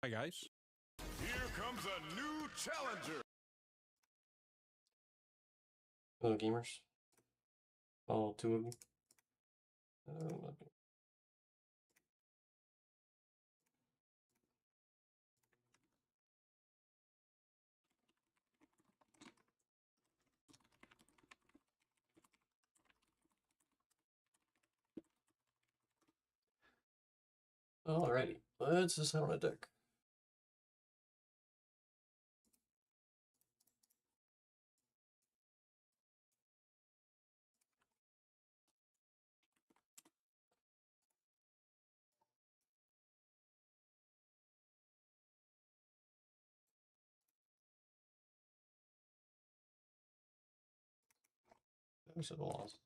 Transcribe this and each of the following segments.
Hi, guys. Here comes a new challenger. Hello, gamers. All two of you. Okay. Alrighty, let's just on a deck. That was a loss.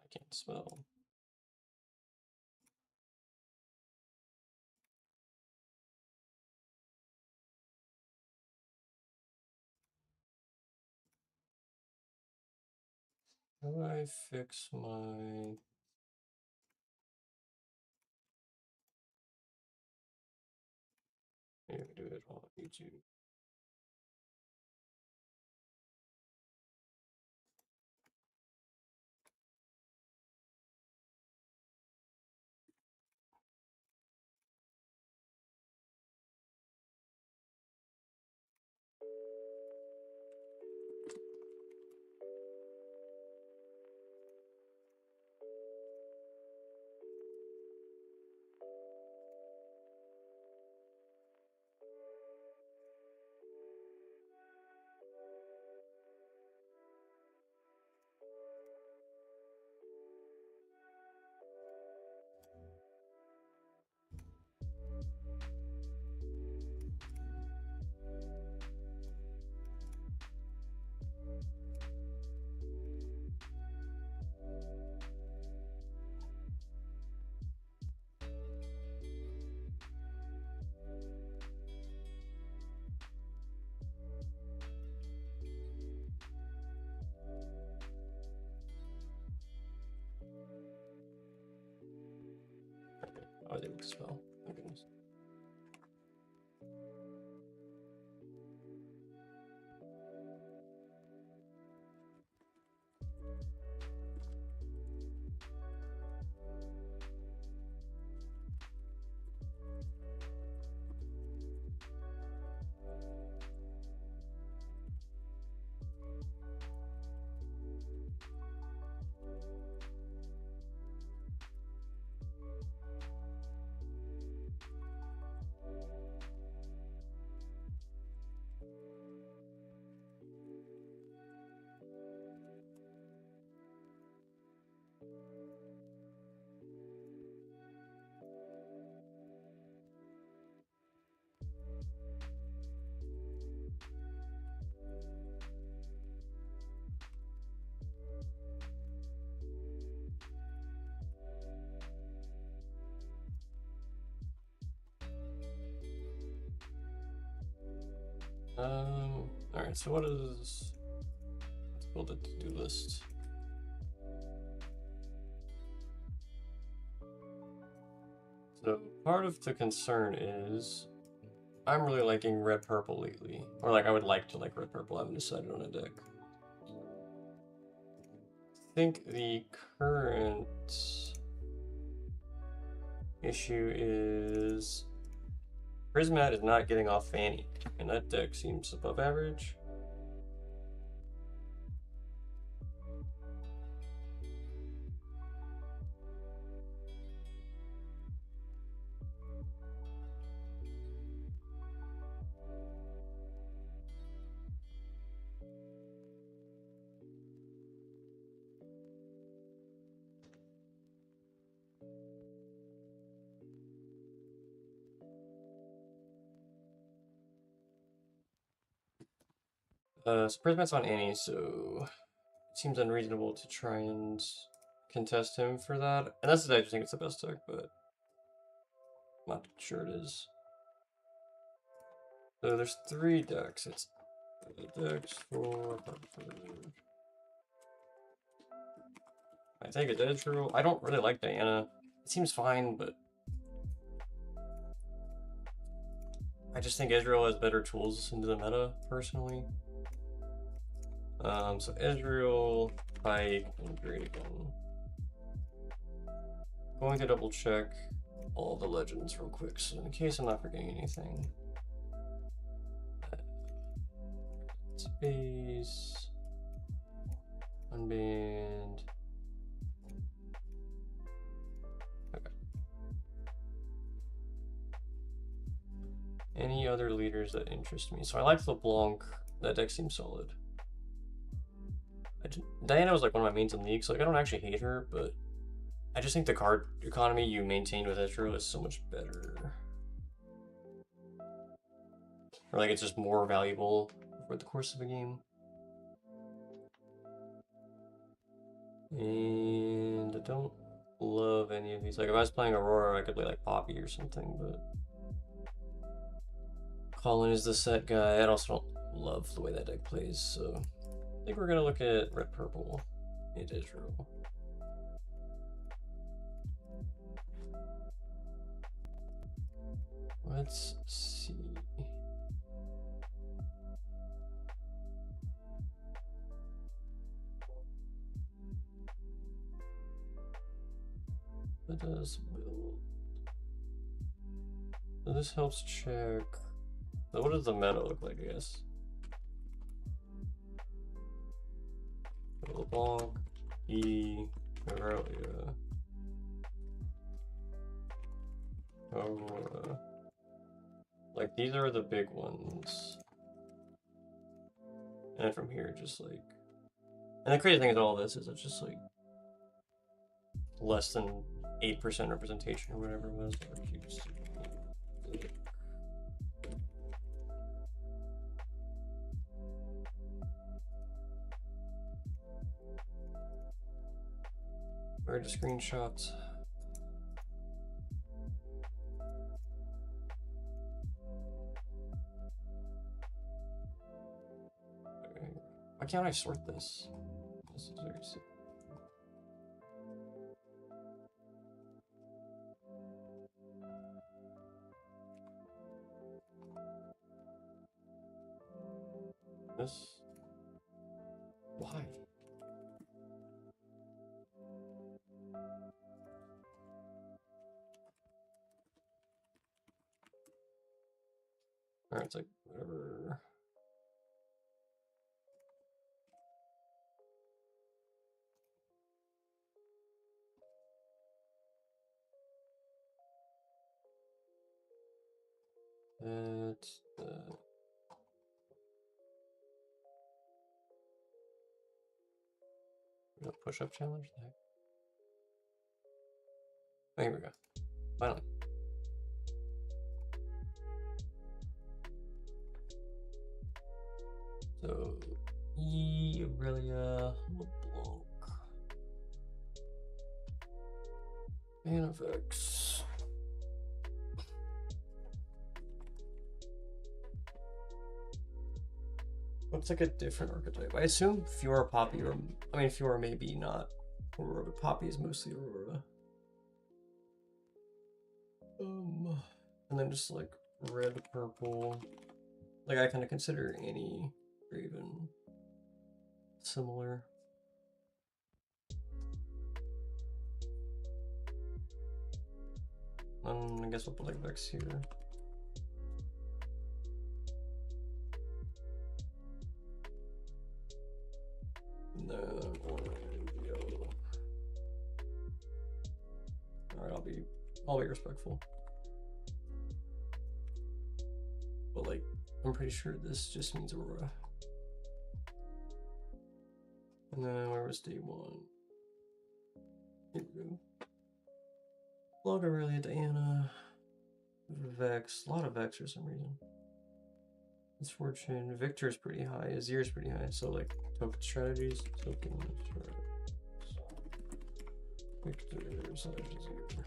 I can't spell. How do I fix my... Maybe do it on YouTube. Oh, I didn't spell. Oh, goodness. Alright, so what is... Let's build a to-do list. So part of the concern is I'm really liking red-purple lately. Or like I would like to like red-purple, I haven't decided on a deck. I think the current issue is Prismat is not getting off Fanny, and that deck seems above average. So Prismat's on Annie, so it seems unreasonable to try and contest him for that. And that's the deck, I just think it's the best deck, but I'm not sure it is. So there's 3 decks. It's decks for Hartford. I take it Edgereal. I don't really like Diana. It seems fine, but I just think Ezreal has better tools into the meta, personally. So Ezreal, Pike, and Dragon. Going to double check all the legends real quick, so in case I'm not forgetting anything. Space. Unbanned. Okay. Any other leaders that interest me? So I like LeBlanc. That deck seems solid. Diana was like one of my mains in League, so like I don't actually hate her, but I just think the card economy you maintain with Ezreal is so much better. Or like it's just more valuable over the course of a game. And I don't love any of these. Like if I was playing Aurora, I could play like Poppy or something, but Colin is the set guy. I also don't love the way that deck plays, so I think we're gonna look at red purple and Ezreal. Let's see. Let us build. So this helps check. So what does the meta look like, I guess? LeBlanc, E, Aurelia, Aurora. Like these are the big ones. And then from here, just like. And the crazy thing with all this is it's just like less than 8% representation or whatever it was. Where are the screenshots? Okay. Why can't I sort this? This is very sick. This? Why? Alright, it's like, whatever. That's the push-up challenge? The heck? Oh, here we go. Finally. So, E, Aurelia, LeBlanc, Manifex. Looks like a different archetype. I assume Fiora, Poppy, or I mean Fiora maybe not Aurora, but Poppy is mostly Aurora. And then just like red, purple. Like I kind of consider Annie Raven similar. I guess we'll put like Vex here. And then orange, yellow. Alright, I'll be respectful. But like, I'm pretty sure this just means Aurora. And then where was day 1? Here we go. Log Aurelia, Diana, Vex. A lot of Vex for some reason. Misfortune. Victor's pretty high. Azir's pretty high. So like token strategies. Token strategies. Victor / Azir.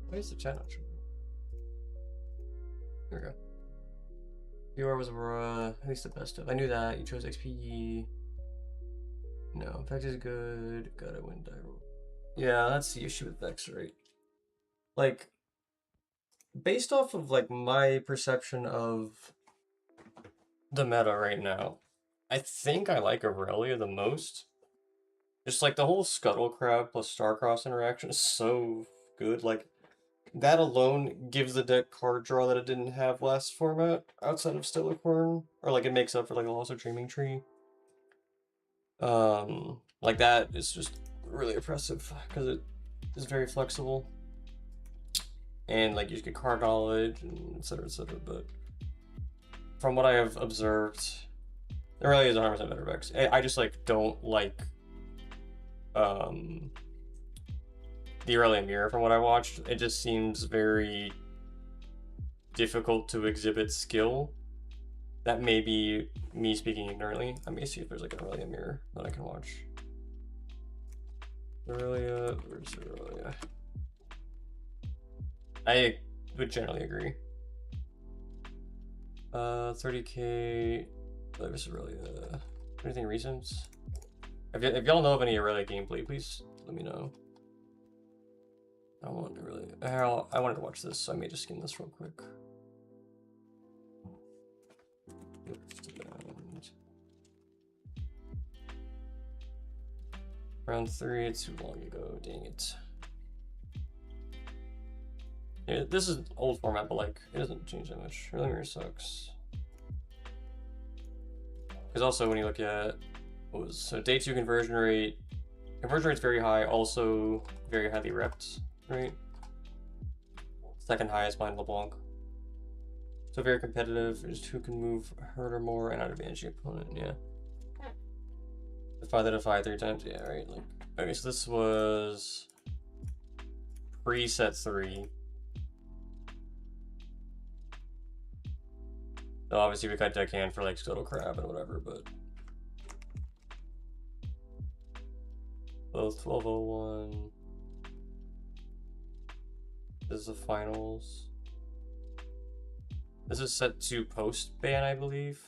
Why is the chat not showing? There we go. Viewer was at least the best of. I knew that. You chose XPE. No, Vex is good. Gotta win die roll. Yeah, that's the issue with Vex, right? Like, based off of like my perception of the meta right now, I think I like Aurelia the most. Just like the whole Scuttle Crab plus Starcross interaction is so good. Like, that alone gives the deck card draw that it didn't have last format outside of Stellarcorn. Or like it makes up for like the loss of Dreaming Tree. Like that is just really impressive because it is very flexible. And like you just get card knowledge and etc. But from what I have observed, there really is 100% better Vex. I just like don't like the Aurelia Mirror from what I watched. It just seems very difficult to exhibit skill. That may be me speaking ignorantly. I may see if there's like an Aurelia Mirror that I can watch. Aurelia, where's Aurelia? I would generally agree. 30k. There's Aurelia. Anything recent? If y'all know of any Aurelia gameplay, please let me know. I wanted to watch this, so I may just skim this real quick. Round 3, it's too long ago, dang it. Yeah, this is old format, but like, it doesn't change that much. Really Mirror sucks. Because also when you look at, what was, so day 2 conversion rate's very high, also very highly repped, right? Second highest behind LeBlanc. So very competitive, just who can move harder more and out advantage the opponent, yeah. Defy the defy 3 times, yeah, right? Like, okay, so this was pre-set 3. So obviously we cut deckhand for like Scuttle Crab and whatever, but both 1201. This is the finals. This is set to post ban, I believe.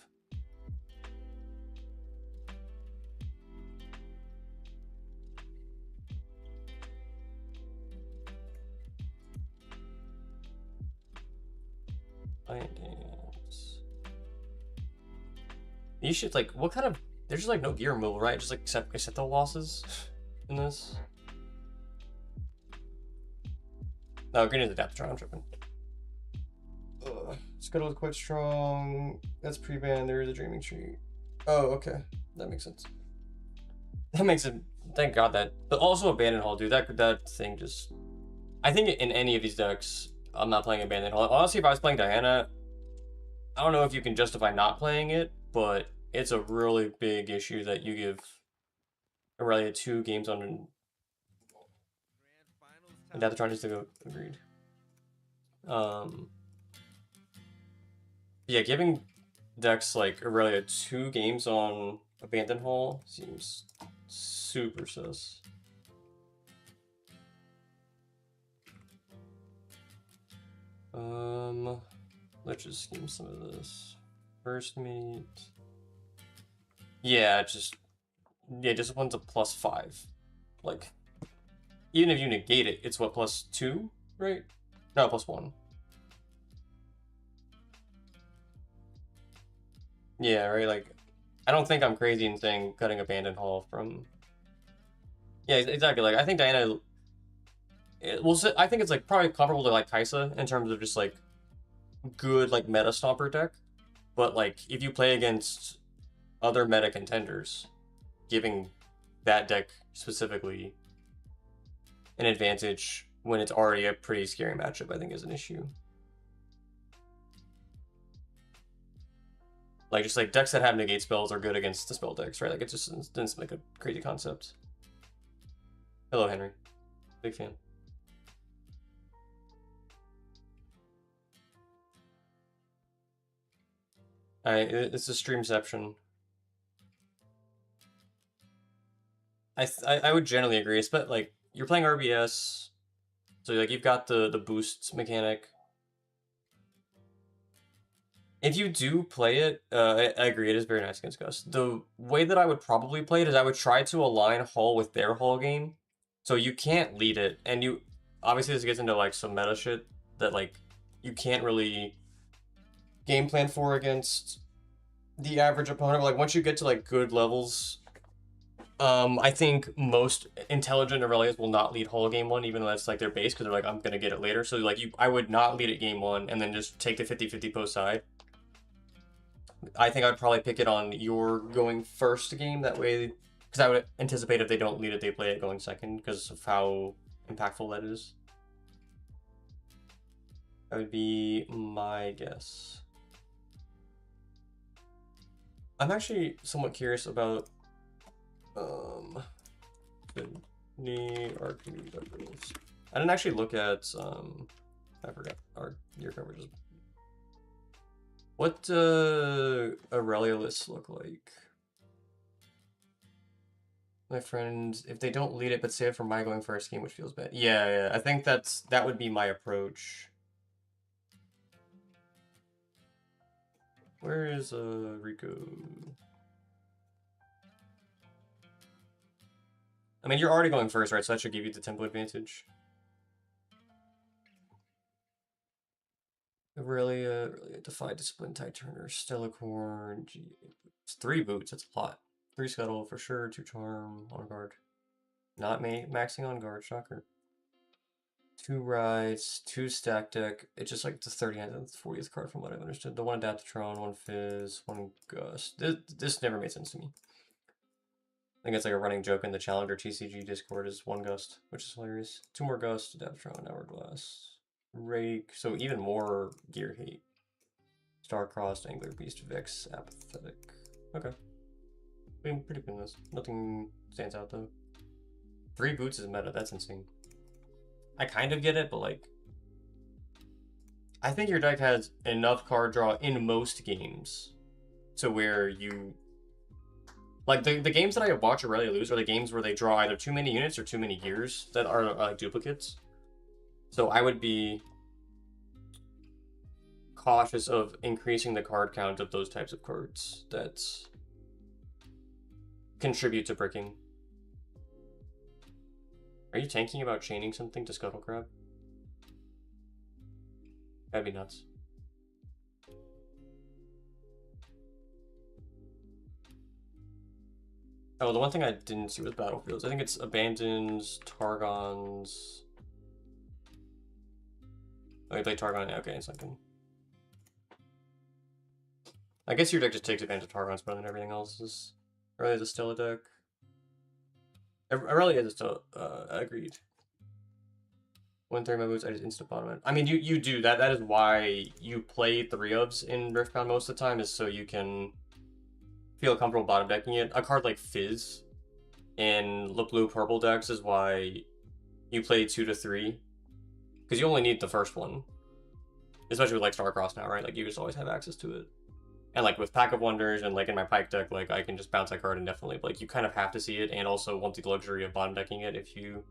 Finance. These shits like what kind of? There's just like no gear removal, right? Just like accept the losses in this. No, green is Adaptatron, I'm tripping. Scuttle is quite strong. That's pre-ban. There is a Dreaming Tree. Oh, okay. That makes sense. That makes it. Thank God that. But also Abandoned Hall, dude. That thing just. I think in any of these decks, I'm not playing Abandoned Hall. Honestly, if I was playing Diana, I don't know if you can justify not playing it, but it's a really big issue that you give Aurelia 2 games on Adaptatron is to go. Agreed. Yeah, giving decks like Aurelia 2 games on Abandoned Hall seems super sus. Let's just skim some of this. First meet. Yeah, Discipline's a +5. Like, even if you negate it, it's what, +2, right? No, +1. Yeah, right. Like, I don't think I'm crazy in saying cutting Abandoned Hall from. Yeah, exactly. Like, I think Diana. I think it's like probably comparable to like Kaisa in terms of just like good like meta stomper deck. But like, if you play against other meta contenders, giving that deck specifically an advantage when it's already a pretty scary matchup, I think is an issue. Like just like decks that have negate spells are good against the spell decks, right? Like it just doesn't like a crazy concept. Hello, Henry. Big fan. It's a streamception. I would generally agree, but like you're playing RBS, so like you've got the boost mechanic. If you do play it, I agree, it is very nice against Gus. The way that I would probably play it is I would try to align Hull with their Hull game, so you can't lead it, and you obviously this gets into like some meta shit that like you can't really game plan for against the average opponent. But, like once you get to like good levels, I think most intelligent Aurelius will not lead Hull game one, even though that's like their base, because they're like, I'm gonna get it later. So like I would not lead it game one and then just take the 50-50 post side. I think I'd probably pick it on your going first game, that way, because I would anticipate if they don't lead it, they play it going second, because of how impactful that is. That would be my guess. I'm actually somewhat curious about the arcade rules. I didn't actually look at I forgot your coverages. What Aurelia lists look like? My friend, if they don't lead it but save it for my going first game, which feels bad. Yeah, I think that would be my approach. Where is Rico? I mean, you're already going first, right? So that should give you the tempo advantage. Aurelia, Defy Discipline, Tide Turner, Stellacorn, it's 3 boots, that's a lot. 3 Scuttle for sure, 2 Charm, on guard. Not maxing on guard, shocker. 2 rides, 2 stack deck. It's just like the 30th and 40th card from what I've understood. The 1 Adaptatron, 1 Fizz, 1 Gust. This never made sense to me. I think it's like a running joke in the Challenger TCG Discord is 1 Gust, which is hilarious. 2 more Gust, Adaptatron, Hourglass, Rake, so even more Gear Hate. Star-Crossed, Angler Beast, Vex, Apathetic. Okay. Pretty good list. Nothing stands out though. 3 boots is meta, that's insane. I kind of get it, but like I think your deck has enough card draw in most games to where you like the games that I watch Aurelia lose are the games where they draw either too many units or too many gears that are like duplicates. So I would be cautious of increasing the card count of those types of cards that contribute to bricking. Are you tanking about chaining something to Scuttle Crab? That'd be nuts. Oh, the one thing I didn't see was Battlefields. I think it's Abandons, Targons. Oh, you play Targon? Okay, it's not good. I guess your deck just takes advantage of Targons more than everything else. Is Aurelia is still a deck. Aurelia is still agreed. 1/3 of my moves, I just instant bottom it. I mean, you do that. That is why you play 3 ofs in Riftbound most of the time, is so you can feel comfortable bottom decking it. A card like Fizz in the blue purple decks is why you play 2 to 3, because you only need the first one, especially with like Starcross now, right? Like you just always have access to it. And like with Pack of Wonders and like in my Pike deck, like I can just bounce that card indefinitely. But like you kind of have to see it and also want the luxury of bottom decking it if you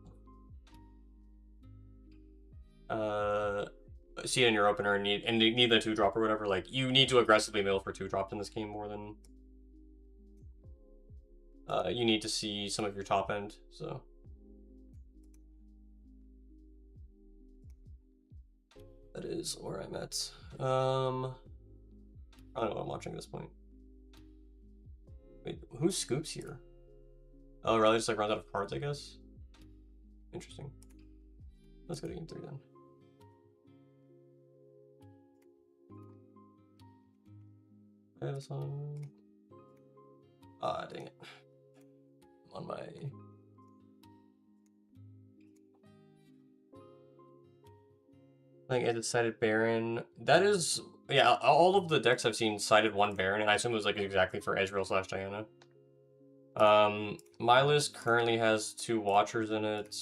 see it in your opener and need the 2-drop or whatever. Like you need to aggressively mill for 2-drops in this game more than you need to see some of your top end. So that is where I'm at. I don't know what I'm watching at this point. Wait, who scoops here? Oh, really? Just like runs out of cards, I guess? Interesting. Let's go to game 3 then. I have a song. Ah, dang it. I'm on my... I think it cited Baron. That is... Yeah, all of the decks I've seen cited one Baron, and I assume it was like exactly for Ezreal / Diana. My list currently has 2 Watchers in it.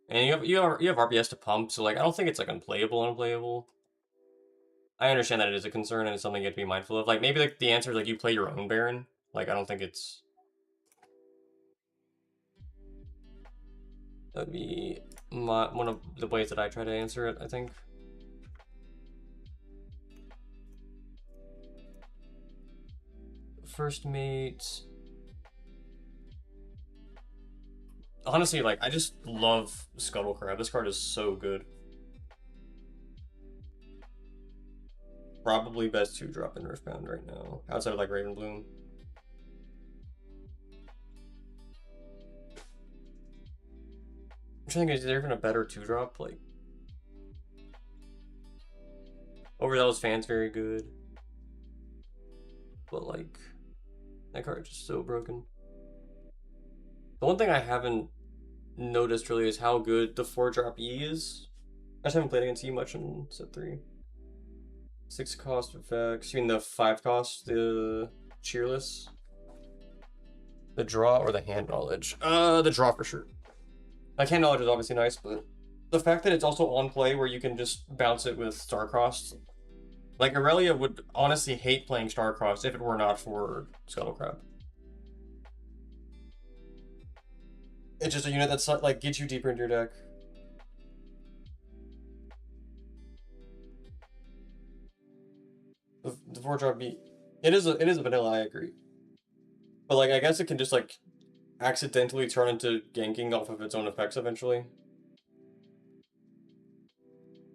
And you have RBS to pump, so like I don't think it's like unplayable. I understand that it is a concern and it's something you have to be mindful of. Like maybe like the answer is like you play your own Baron. Like I don't think it's... That would be one of the ways that I try to answer it, I think. First mate. Honestly, like I just love Scuttle Crab. This card is so good. Probably best 2-drop in Earthbound right now, outside of like Raven Bloom. I'm trying to think, is there even a better 2-drop? Like, Overzealous Fan's very good, but like that card's just so broken. The one thing I haven't noticed really is how good the 4-drop E is. I just haven't played against E much in set 3. 6 cost effects. You mean the 5 cost, the Cheerless? The draw or the hand knowledge? The draw for sure. Like hand knowledge is obviously nice, but the fact that it's also on play where you can just bounce it with Starcrossed. Like Aurelia would honestly hate playing Starcrossed if it were not for Scuttle Crab. It's just a unit that's like gets you deeper into your deck. The 4-drop beat. It is a vanilla, I agree. But like I guess it can just like accidentally turn into ganking off of its own effects eventually.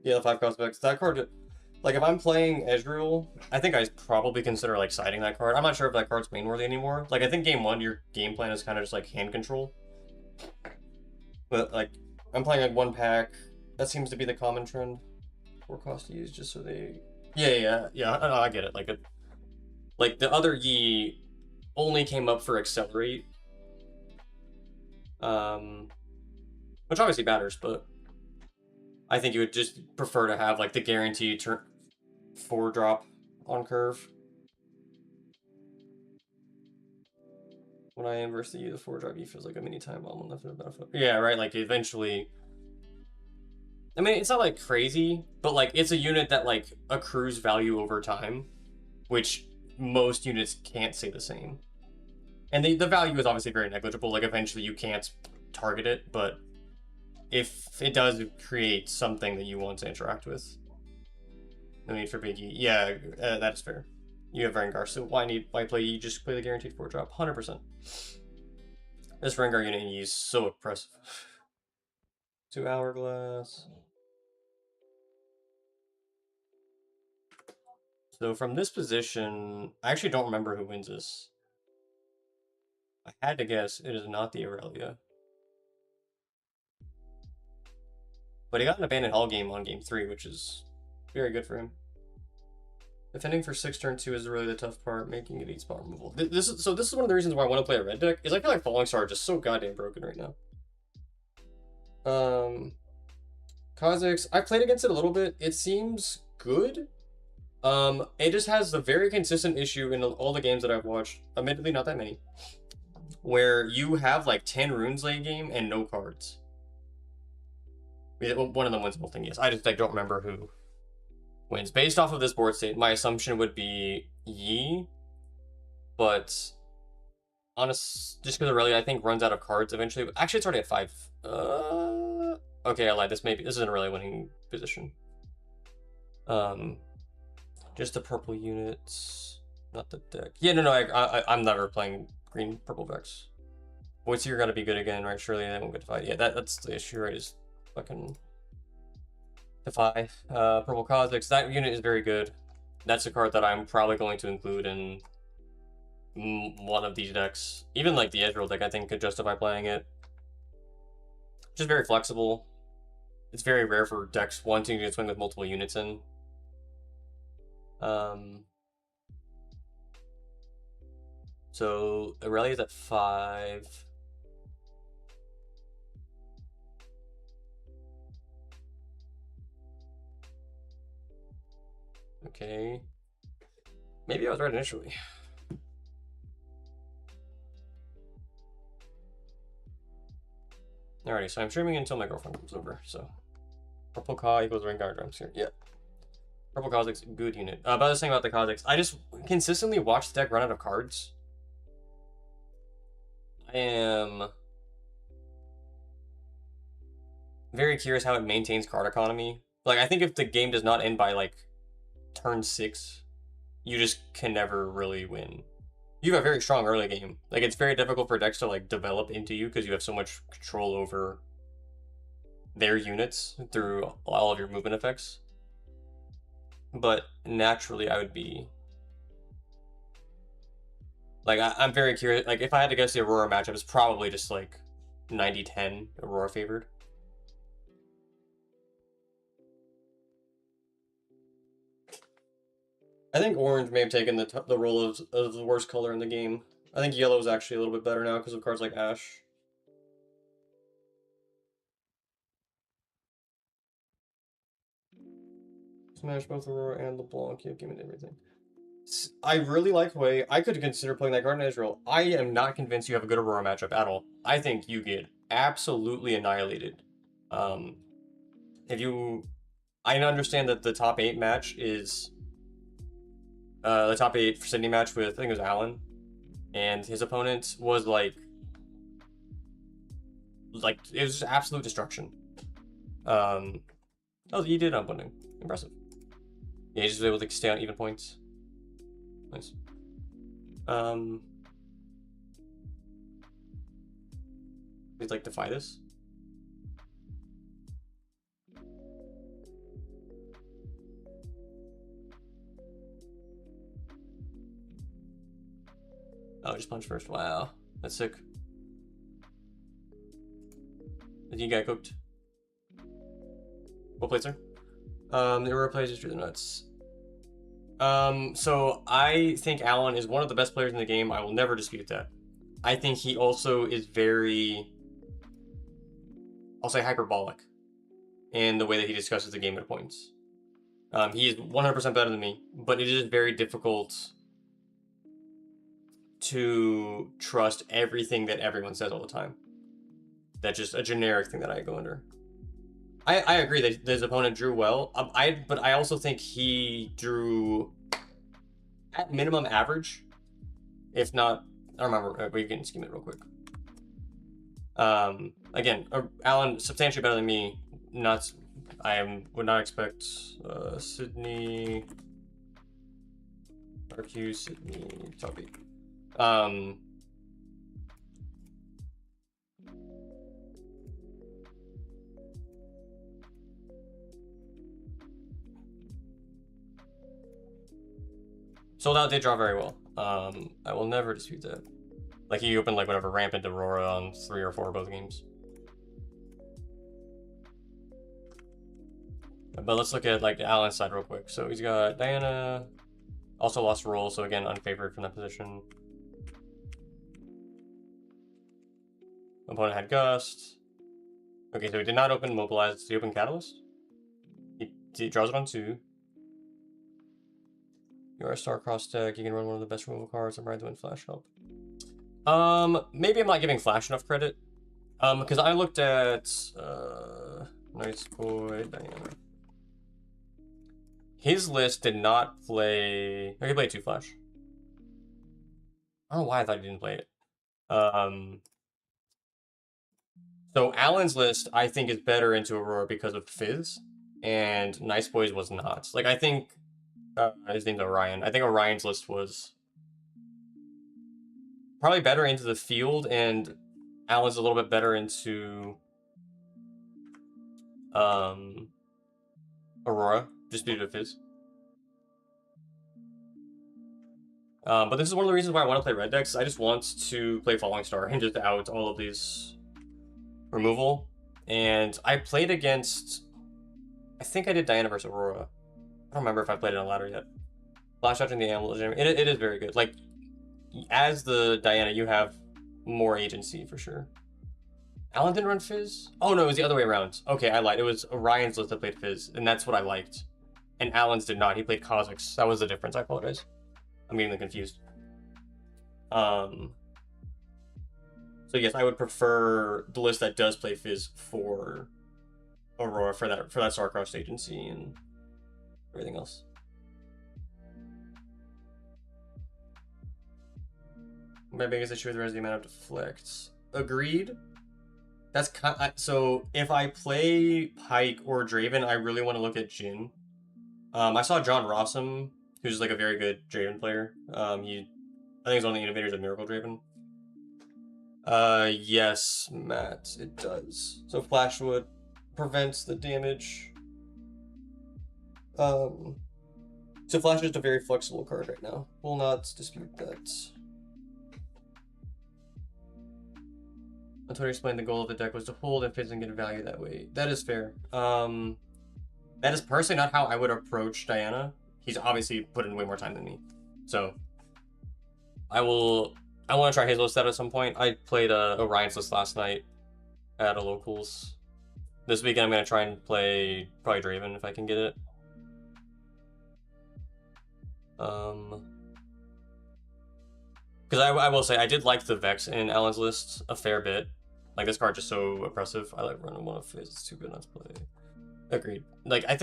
Yeah, the 5 cost effects. That card, like if I'm playing Ezreal, I think I probably consider like siding that card. I'm not sure if that card's main worthy anymore. Like I think game 1, your game plan is kind of just like hand control. But like I'm playing like 1 pack. That seems to be the common trend. 4 cost to use just so they... Yeah. I get it. Like the other Yi only came up for Accelerate. Which obviously matters, but I think you would just prefer to have like the guaranteed turn 4-drop on curve. When I inverse the U, the 4-drop E feels like a mini time bomb on left and benefit. Yeah, right. Like eventually. I mean, it's not like crazy, but like it's a unit that like accrues value over time, which most units can't say the same. And the value is obviously very negligible. Like eventually you can't target it, but if it does create something that you want to interact with, no need for Biggie. Yeah, that's fair. You have Rengar, so why play E? Just play the guaranteed 4-drop, 100%. This Rengar unit in E is so oppressive. 2 Hourglass. So from this position, I actually don't remember who wins this. I had to guess it is not the Aurelia. But he got an abandoned hall game on game 3, which is very good for him. Defending for 6 turn 2 is really the tough part, making it 8-spot removal. This is one of the reasons why I want to play a red deck, is I feel like Falling Star is just so goddamn broken right now. Kha'Zix, I played against it a little bit. It seems good. It just has a very consistent issue in all the games that I've watched, admittedly not that many, where you have like 10 runes late game and no cards. One of them wins the whole thing, yes. I just don't remember who wins. Based off of this board state, my assumption would be Yi, but just because Aurelia, I think, runs out of cards eventually. Actually, it's already at 5. Okay, I lied. This isn't a really winning position. Just the purple units, not the deck. Yeah, no, I'm never playing green purple Vex. Voice Seer gotta be good again, right? Surely they won't get Defy. Yeah, that's the issue, right? Is fucking Defy. Purple Kha'Zix. That unit is very good. that's a card that I'm probably going to include in one of these decks. Even like the Ezreal deck, I think could justify playing it. Just very flexible. It's very rare for decks wanting to swing with multiple units in. So Aurelia's at 5. Okay. Maybe I was right initially. Alrighty, so I'm streaming until my girlfriend comes over, so. Purple Ka equals Rengar drums here. Yeah. Purple Kha'Zix, good unit. About this thing about the Kha'Zix, I just consistently watch the deck run out of cards. I am very curious how it maintains card economy. Like, I think if the game does not end by, like, turn 6, you just can never really win. You have a very strong early game. Like, it's very difficult for decks to, like, develop into you because you have so much control over their units through all of your movement effects. But naturally, I would be... Like, I'm very curious. Like, if I had to guess the Aurora matchup, it's probably just, like, 90-10 Aurora favored. I think orange may have taken the role of the worst color in the game. I think yellow is actually a little bit better now because of cards like Ash. Smash both Aurora and LeBlanc. You give me everything. I really like Hui. I could consider playing that card in Israel. I am not convinced you have a good Aurora matchup at all. I think you get absolutely annihilated. If you... I understand that the top 8 match is... the top 8 for Sydney match with, I think it was Alan. And his opponent was like, it was just absolute destruction. Oh, he did unbundling. Impressive. Yeah, he just was able to stay on even points. Nice. He'd like defy this. Oh, just punch first. Wow, that's sick. You got cooked. What plays, sir? The Aurora plays just drew the nuts. So I think Alan is one of the best players in the game. I will never dispute that. I think he also is very, I'll say, hyperbolic in the way that he discusses the game at points. He is 100% better than me, but it is very difficult to trust everything that everyone says all the time. That's just a generic thing that I go under. I agree that his opponent drew well. But I also think he drew at minimum average, if not. I don't remember. We can skim it real quick. Again, Alan substantially better than me. Would not expect Sydney. RQ Sydney top 8. Sold Out did draw very well. I will never dispute that. Like, he opened, like, whatever, Rampant Aurora on 3 or 4 of both games. But let's look at, like, Alan's side real quick. So he's got Diana, also lost roll, so again, unfavored from that position. Opponent had Gust. Okay, so he did not open Mobilize. Did he open Catalyst? He draws it on 2. You are a Star-Crossed deck. You can run one of the best removal cards. I'm ready to win Flash Help. Maybe I'm not giving Flash enough credit. Because I looked at, Nice Boy, Diana. His list did not play... Oh, he played 2 Flash. I don't know why I thought he didn't play it. So Alan's list, I think, is better into Aurora because of Fizz, and Nice Boys was not. Like, I think... his name's Orion. I think Orion's list was probably better into the field, and Alan's a little bit better into Aurora, just due to Fizz. But this is one of the reasons why I want to play red decks. I just want to play Falling Star and just out all of these removal. And I played against, I think I did Diana versus Aurora. I don't remember if I played it on ladder yet. Flash out in the Amulet. It is very good. Like, as the Diana, you have more agency for sure. Alan didn't run Fizz? Oh no, it was the other way around. Okay, I lied. It was Orion's list that played Fizz, and that's what I liked. And Alan's did not. He played Kha'Zix. That was the difference. I apologize. I'm getting confused. So yes, I would prefer the list that does play Fizz for Aurora for that Starcrossed agency and everything else. My biggest issue with Res is the amount of deflects. Agreed. That's so if I play Pike or Draven, I really want to look at Jhin. I saw John Rossum, who's like a very good Draven player. I think he's one of the innovators of Miracle Draven. Yes, Matt, it does. So Flashwood prevents the damage. So Flash is just a very flexible card right now. Will not dispute that. Tony explained the goal of the deck was to hold and Fizz and get value that way. That is fair. That is personally not how I would approach Diana. He's obviously put in way more time than me. So I want to try his list out at some point. I played Orion's list last night at a locals. This weekend I'm going to try and play probably Draven if I can get it. Because I will say, I did like the Vex in Alan's list a fair bit. Like, this card just so oppressive. I like running one of Fizz. It's too good not to play. Agreed. Like, I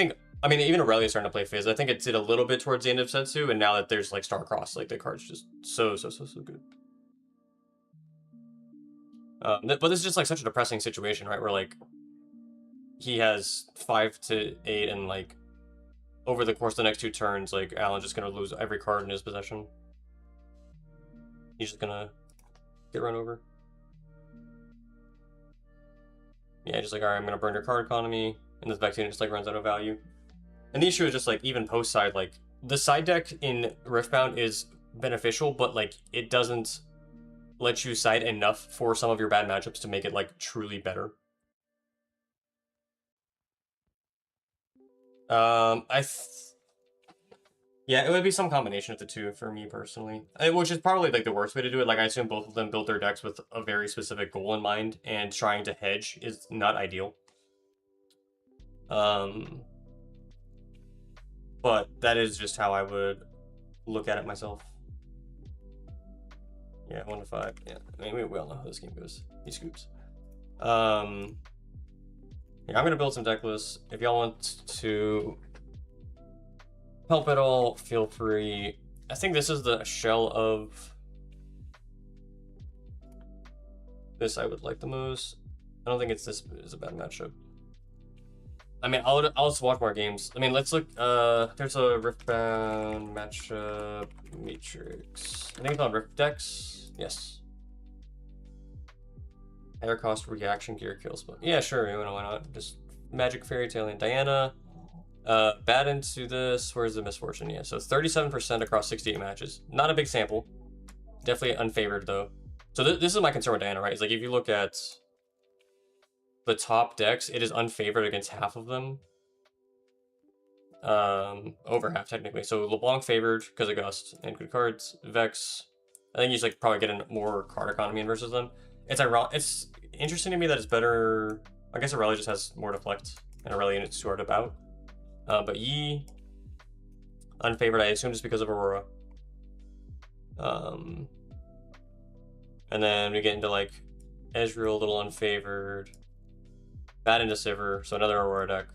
mean, even Aurelia's starting to play Fizz. I think it did a little bit towards the end of Setsu, and now that there's, like, Starcross, like, the card's just so good. But this is just, like, such a depressing situation, right? Where, like, he has 5 to 8, and, like, over the course of the next 2 turns, like, Alan's just gonna lose every card in his possession. He's just gonna get run over. Yeah, just like, alright, I'm gonna burn your card economy, and this Vex unit just like runs out of value. And the issue is just like, even post-side, like, the side deck in Riftbound is beneficial, but like, it doesn't let you side enough for some of your bad matchups to make it like truly better. Yeah, it would be some combination of the two for me personally, which is probably like the worst way to do it. Like, I assume both of them built their decks with a very specific goal in mind, and trying to hedge is not ideal. But that is just how I would look at it myself. Yeah, 1 to 5. Yeah, I mean, we all know how this game goes. He scoops. Yeah, I'm gonna build some deck lists. If y'all want to help at all, feel free. I think this is the shell of this I would like the most. I don't think this is a bad matchup. I mean, I'll just watch more games. I mean, let's look. There's a Riftbound matchup matrix. I think it's on Rift decks. Yes. Higher cost reaction gear kills, but yeah, sure. Why not? Just Magic Fairy Tale and Diana. Bad into this. Where's the misfortune? Yeah, so 37% across 68 matches. Not a big sample. Definitely unfavored though. So this is my concern with Diana, right? It's like, if you look at the top decks, it is unfavored against half of them. Over half technically. So LeBlanc favored because of Gust and good cards. Vex, I think he's like probably getting more card economy in versus them. It's interesting to me that it's better. I guess Aurelia just has more deflect, and Aurelia units too hard about. But Yi, unfavored, I assume just because of Aurora. And then we get into like Ezreal, a little unfavored. Bad into Sivir, so another Aurora deck.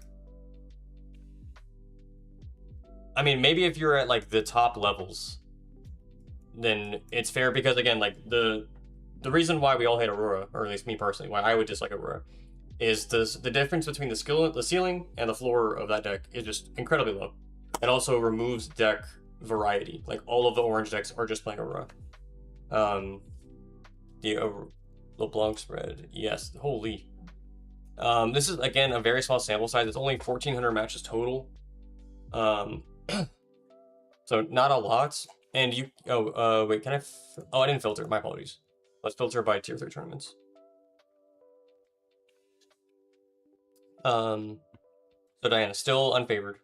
I mean, maybe if you're at like the top levels, then it's fair, because again, like the reason why we all hate Aurora, or at least me personally, why I would dislike Aurora, is the difference between the ceiling and the floor of that deck is just incredibly low. It also removes deck variety. Like, all of the orange decks are just playing Aurora. The LeBlanc spread, yes, holy. This is again a very small sample size. It's only 1,400 matches total. So not a lot. And you, wait, can I, oh, I didn't filter, my apologies. Let's filter by tier 3 tournaments. So Diana, still unfavored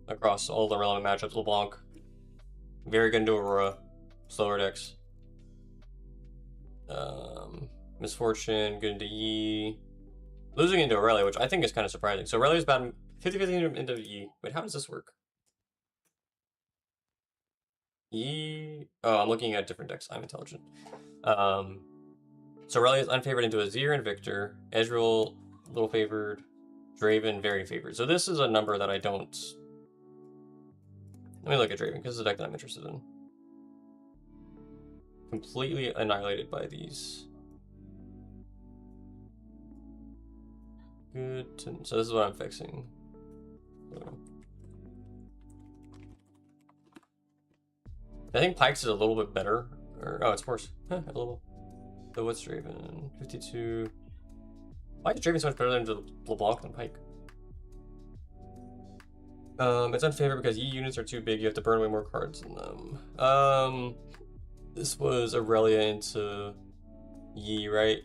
across all the relevant matchups. LeBlanc, very good into Aurora, slower decks. Misfortune, good into Yi. Losing into Aurelia, which I think is kind of surprising. So Aurelia's bad 50-50 into Yi. Wait, how does this work? Yi... Oh, I'm looking at different decks. I'm intelligent. So Aurelia's unfavored into Azir and Victor. Ezreal, little favored. Draven, very favored. So this is a number that I don't... Let me look at Draven, because it's a deck that I'm interested in. Completely annihilated by these. Good to... So this is what I'm fixing. I think Pike's is a little bit better. Or, oh, it's worse. A little. So what's Draven? 52. Why is Draven so much better than LeBlanc than Pike? It's unfavored because Yi units are too big. You have to burn way more cards in them. This was Aurelia into Yi, right?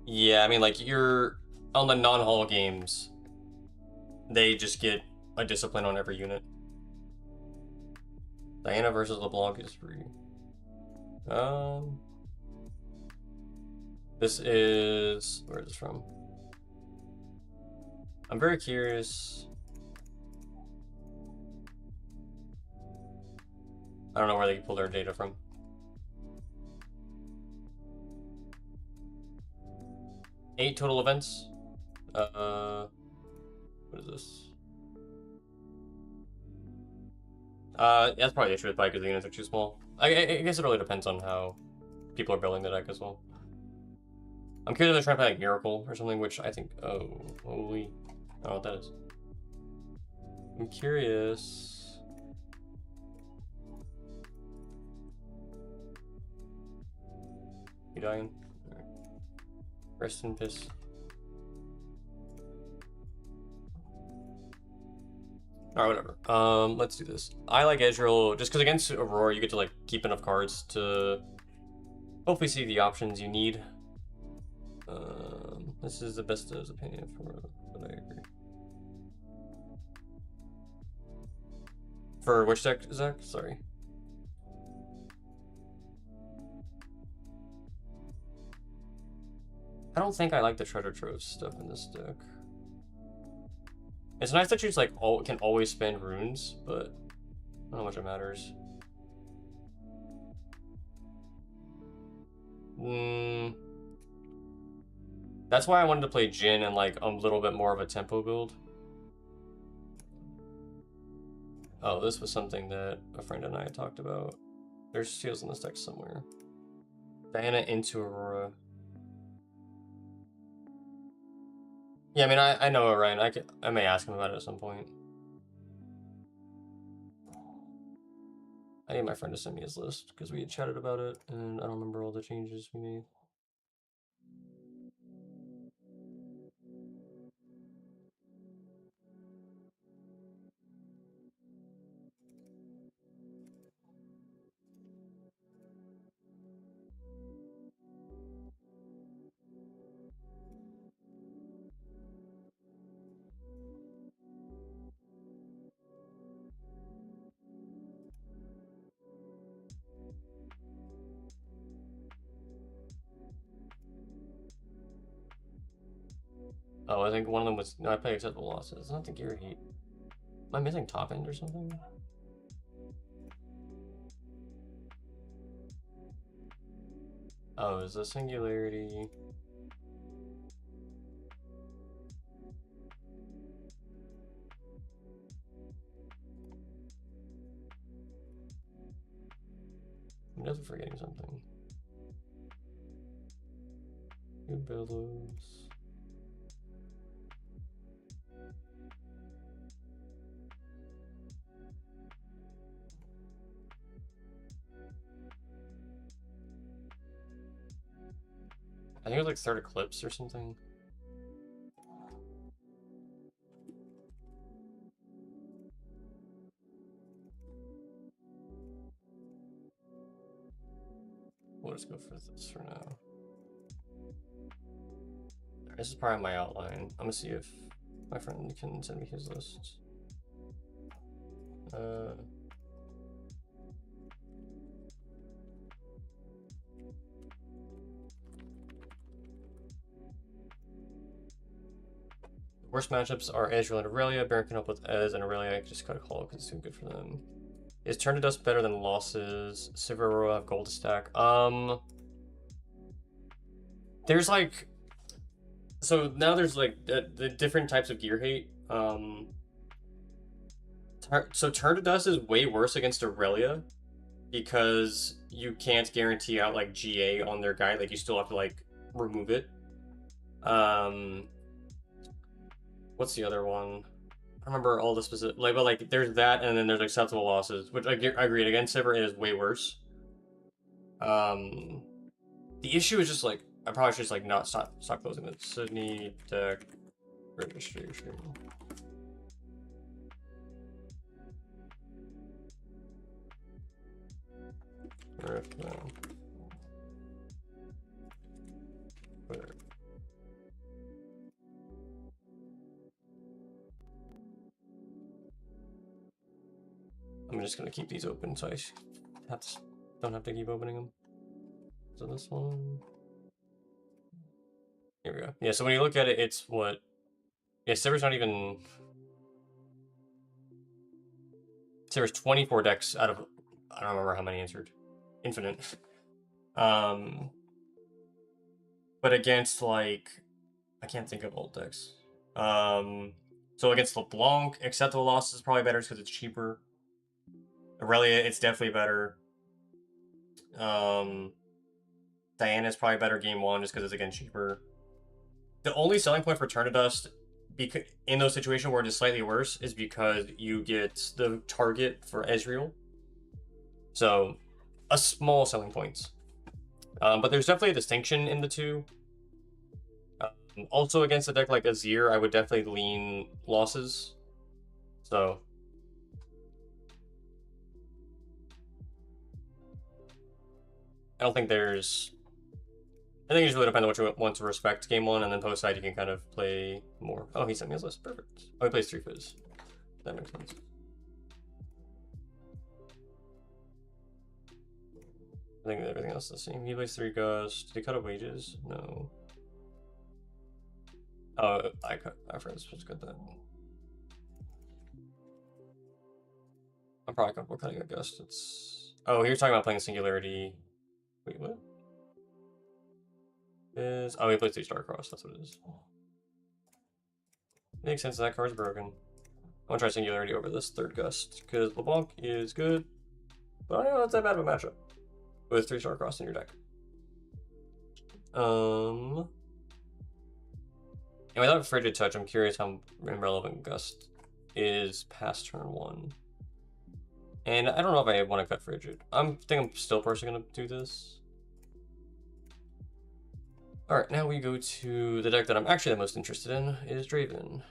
Yeah, I mean, like, you're on the non-hall games, they just get a discipline on every unit. Diana versus LeBlanc is free. This is... Where is this from? I'm very curious. I don't know where they pull their data from. Eight total events. What is this? That's probably the issue with Pike, because the units are too small. I guess it really depends on how people are building the deck as well. I'm curious if they're trying to play like Miracle or something, which I think... Oh, holy... I don't know what that is. I'm curious... You dying? Rest in peace. Alright, whatever. Let's do this. I like Ezreal just because against Aurora you get to like keep enough cards to hopefully see the options you need. This is the best of his opinion but I agree. For which deck, Zach? Sorry. I don't think I like the treasure trove stuff in this deck. It's nice that you just like can always spend runes, but I don't know how much it matters. That's why I wanted to play Jhin and like a little bit more of a tempo build. Oh, this was something that a friend and I had talked about. There's seals in this deck somewhere. Diana into Aurora. Yeah, I mean, I know Ryan. I may ask him about it at some point. I need my friend to send me his list because we had chatted about it and I don't remember all the changes we made. Oh, I think one of them was... No, I played acceptable losses. It's not the gear heat. Am I missing top end or something? Oh, is the singularity... I'm definitely forgetting something. Good billows. I think it was like Third Eclipse or something. we'll just go for this for now. This is probably my outline. I'm gonna see if my friend can send me his list. Worst matchups are Ezreal and Aurelia. Baron can help with Ez and Aurelia. I just cut a call because it's too good for them. Is Turn to Dust better than Losses? Sivir will have gold to stack. There's like, so now there's like the different types of gear hate. So Turn to Dust is way worse against Aurelia because you can't guarantee out like GA on their guy. Like you still have to like remove it. What's the other one? I remember all the specific, like, but like there's that, and then there's acceptable losses, which I agree against Sivir is way worse. The issue is just like I probably should just like not stop closing it. Sydney deck registration. I'm just gonna keep these open so I don't have to keep opening them. So this one. Here we go. Yeah, so when you look at it, it's what? Yeah, Sivir's not even. Sivir's 24 decks out of I don't remember how many answered. Infinite. But against like I can't think of old decks. So against LeBlanc, acceptable loss is probably better because it's cheaper. Aurelia, it's definitely better. Diana is probably better game one just because it's again cheaper. The only selling point for Turn to Dust, in those situations where it is slightly worse, is because you get the target for Ezreal. So, a small selling point. But there's definitely a distinction in the two. Also, against a deck like Azir, I would definitely lean losses. So, I don't think there's. I think it just really depends on what you want to respect game one, and then post side you can kind of play more. Oh, he sent me his list. Perfect. Oh, he plays 3 Fizz. That makes sense. I think everything else is the same. He plays 3 Gust. Did he cut up wages? No. Oh, I forgot to cut that. I'm probably comfortable cutting a Gust. It's. Oh, you're talking about playing Singularity. Wait, what? Oh, he plays 3 Starcross. That's what it is. Makes sense. That card's broken. I want to try Singularity over this 3rd Gust because LeBlanc is good, but I don't know that's that bad of a matchup with 3 Starcross in your deck. And without Frigid Touch, I'm curious how irrelevant Gust is past turn 1. And I don't know if I want to cut Frigid. I think I'm still personally going to do this. Alright, now we go to the deck that I'm actually the most interested in, is Draven.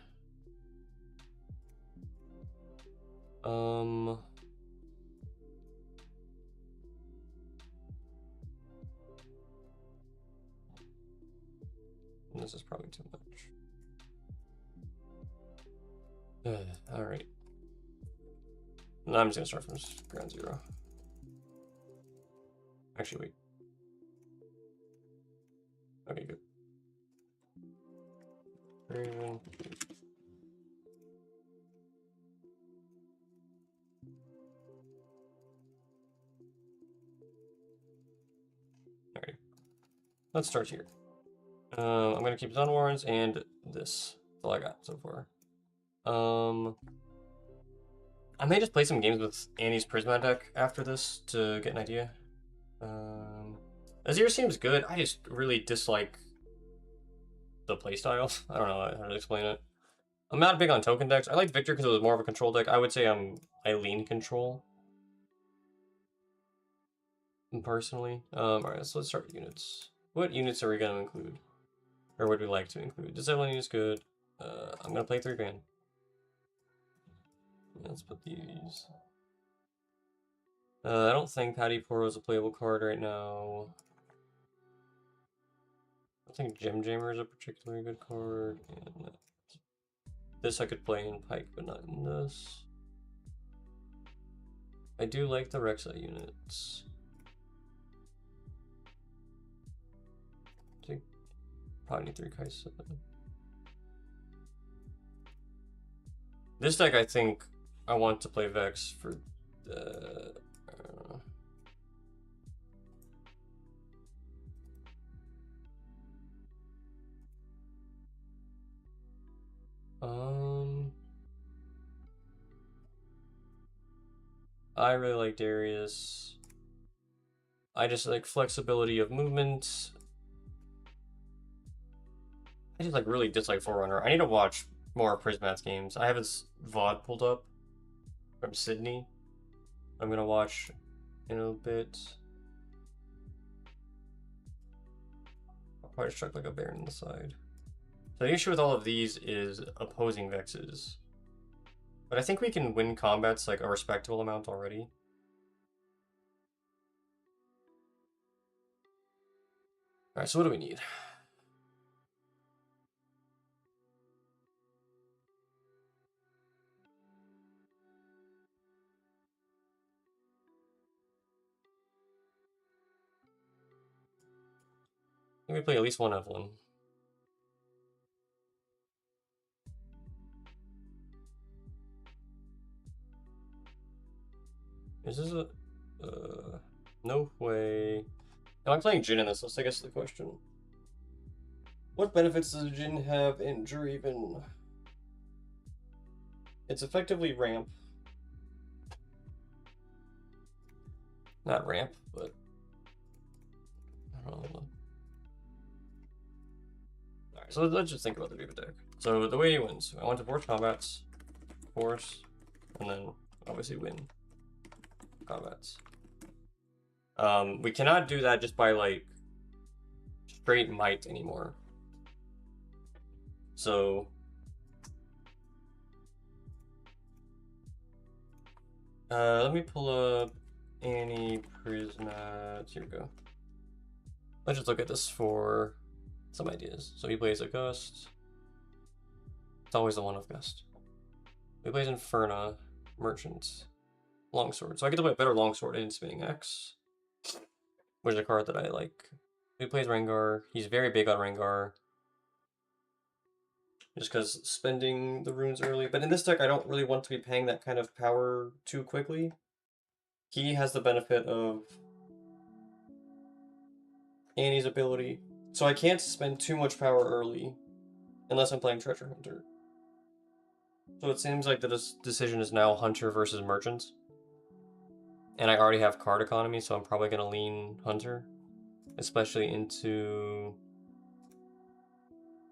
This is probably too much. Alright. No, I'm just gonna start from ground zero. Actually, wait. Okay, good. Draven. Alright. Let's start here. I'm gonna keep Zone Warrens and this. That's all I got so far. I may just play some games with Annie's Prisma deck after this to get an idea. Azir seems good. I just really dislike the playstyle. I don't know how to explain it. I'm not big on token decks. I liked Victor because it was more of a control deck. I would say I lean control. Personally. Alright, so let's start with units. What units are we gonna include? Or would we like to include? Disabling is good. I'm gonna play 3 ban. Let's put these. I don't think Patty Poro is a playable card right now. I think Gem Jammer is a particularly good card. And this I could play in Pike, but not in this. I do like the Rexa units. I think probably need 3 Kaisa. This deck, I think I want to play Vex for the. I really like Darius. I just like flexibility of movement. I just like really dislike Forerunner. I need to watch more Prismat's games. I have his VOD pulled up from Sydney. I'm gonna watch in a bit. I'll probably just chuck like a Baron on the side. So the issue with all of these is opposing Vexes. But I think we can win combats like a respectable amount already. Alright, so what do we need? I think we play at least one Evelyn. Is this a... no way. Am I playing Jhin in this list? I guess is the question. What benefits does Jhin have in Draven? It's effectively ramp. Not ramp, but... I don't know. Alright, so let's just think about the Draven deck. So the way he wins, I want to force combats, force, and then obviously win combats. We cannot do that just by like straight might anymore. So let me pull up Annie Prismat. Here we go. Let's just look at this for some ideas. So he plays a Gust. It's always the one of Gust. He plays Inferna, Merchant, Longsword. So I get to play a better Longsword in Spinning X, which is a card that I like. He plays Rengar. He's very big on Rengar. Just because spending the runes early. But in this deck, I don't really want to be paying that kind of power too quickly. He has the benefit of Annie's ability. So I can't spend too much power early unless I'm playing Treasure Hunter. So it seems like the decision is now Hunter versus Merchant. And I already have card economy, so I'm probably going to lean Hunter. Especially into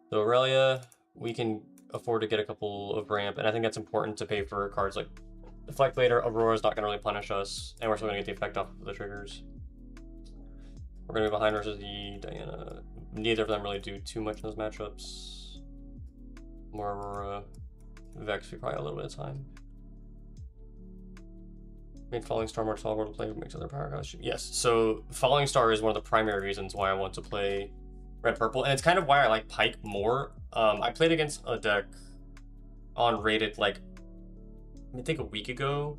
the Aurelia. We can afford to get a couple of ramp, and I think that's important to pay for cards like Deflect later. Aurora's not going to really punish us, and we're still going to get the effect off of the triggers. We're going to be behind versus the Diana. Neither of them really do too much in those matchups. More Aurora. Vex, we probably have a little bit of time. Made Falling Star more tolerable to play, makes other power cards. Yes, so Falling Star is one of the primary reasons why I want to play Red Purple, and it's kind of why I like Pike more. I played against a deck on rated like I think a week ago,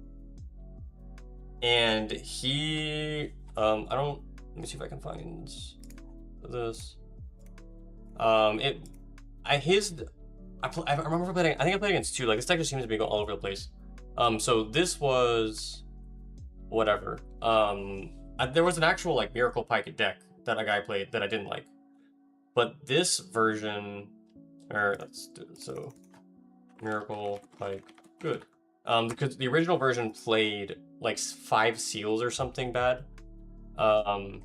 and he I don't, let me see if I can find this. I remember playing, I think I played against 2. Like this deck just seems to be going all over the place. So this was whatever. There was an actual like Miracle Pike deck that a guy played that I didn't like, but this version, or let's do it. So Miracle Pike, good. Because the original version played like 5 seals or something bad. I'm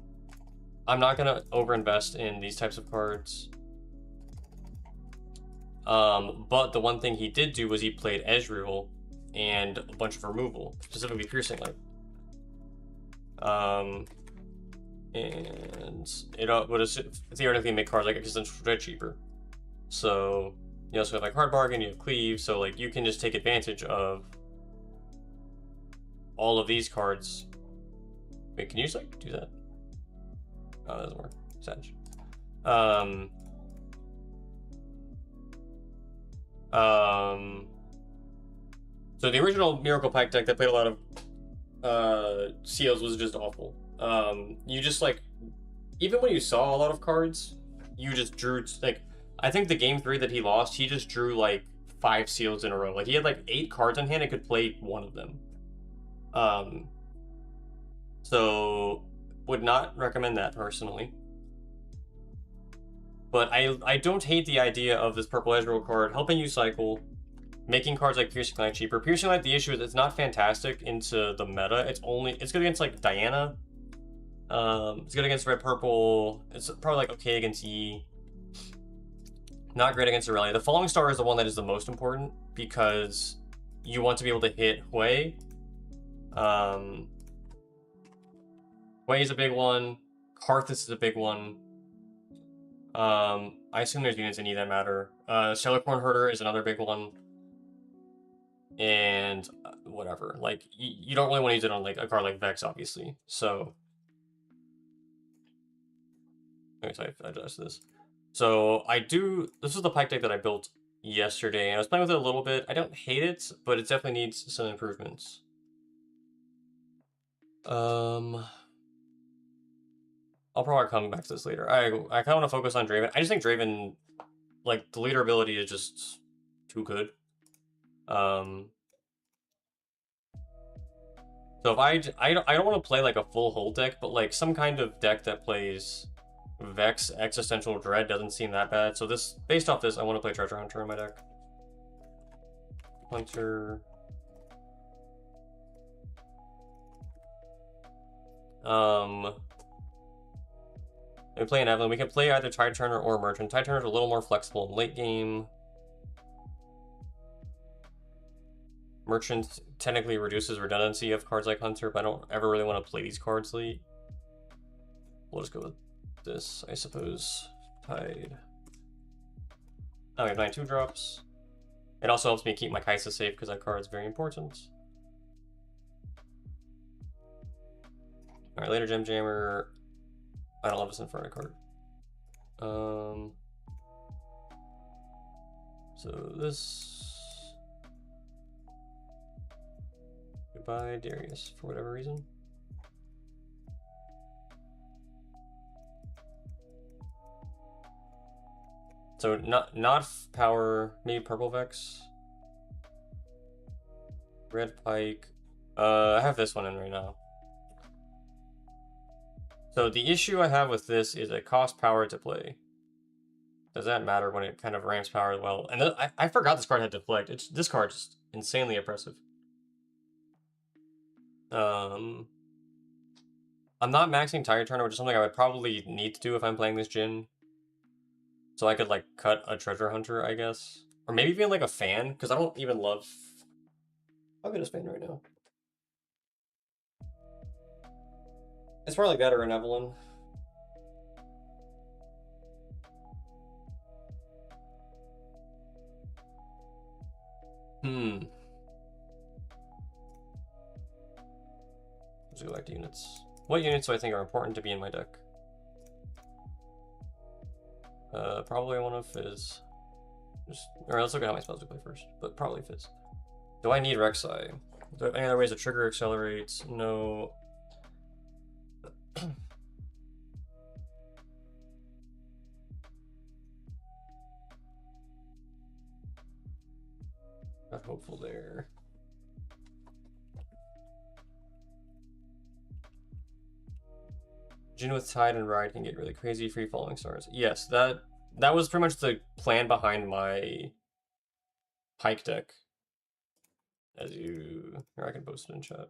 not gonna overinvest in these types of cards. But the one thing he did do was he played Ezreal and a bunch of removal, specifically Piercing Light. And it would theoretically make cards like Existential Dread cheaper. So you also have like Hard Bargain, you have Cleave, so like you can just take advantage of all of these cards Wait, can you just like do that? Oh, that doesn't work. Sag. Um. So the original Miracle Pike deck that played a lot of seals was just awful. You just like, even when you saw a lot of cards, you just drew like, I think the game 3 that he lost, he just drew like 5 seals in a row. Like he had like 8 cards in hand and could play one of them. So would not recommend that personally. But I don't hate the idea of this purple Ezreal card helping you cycle, making cards like Piercing Light cheaper. Piercing Light, the issue is it's not fantastic into the meta. It's good against like Diana. It's good against red purple. It's probably like okay against Yi. Not great against Aurelia. The Falling Star is the one that is the most important because you want to be able to hit Hui. Hui is a big one. Karthus is a big one. I assume there's units in E that matter. Cellarcorn Herder is another big one. And whatever. Like, you don't really want to use it on like a card like Vex, obviously. So, okay, so I adjust this. So this is the Pike deck that I built yesterday. I was playing with it a little bit. I don't hate it, but it definitely needs some improvements. I'll probably come back to this later. I kind of want to focus on Draven. I just think Draven, like, the leader ability is just too good. So if I don't want to play like a full hold deck, but like some kind of deck that plays Vex Existential Dread doesn't seem that bad. So based off this, I want to play Treasure Hunter in my deck. Hunter. We play an Evelyn. We can play either Tide Turner or Merchant. Tide Turner's a little more flexible in late game. Merchant technically reduces redundancy of cards like Hunter, but I don't ever really want to play these cards late. We'll just go with this, I suppose. Tide. Oh, we have 9 2-drops. It also helps me keep my Kaisa safe because that card is very important. Alright, later Gem Jammer. I don't love this Inferno card. So this. Goodbye, Darius, for whatever reason. So not power, maybe purple Vex. Red Pike. I have this one in right now. So the issue I have with this is it costs power to play. Does that matter when it kind of ramps power well? And I forgot this card had Deflect. This card's just insanely oppressive. I'm not maxing Tire Turner, which is something I would probably need to do if I'm playing this Jhin. So I could like cut a Treasure Hunter, I guess. Or maybe even like a Fan, because I don't even love... I'll get a Fan right now. It's probably like that or an Evelyn. Let's go back to units. What units do I think are important to be in my deck? Probably one of Fizz. Or let's look at how many spells we play first. But probably Fizz. Do I need Rek'Sai? Do I have any other ways to trigger accelerates? No. Not hopeful there. Jhin with Tide and Ride can get really crazy. Free Falling Stars. Yes, that was pretty much the plan behind my Pike deck. Here, I can post it in chat.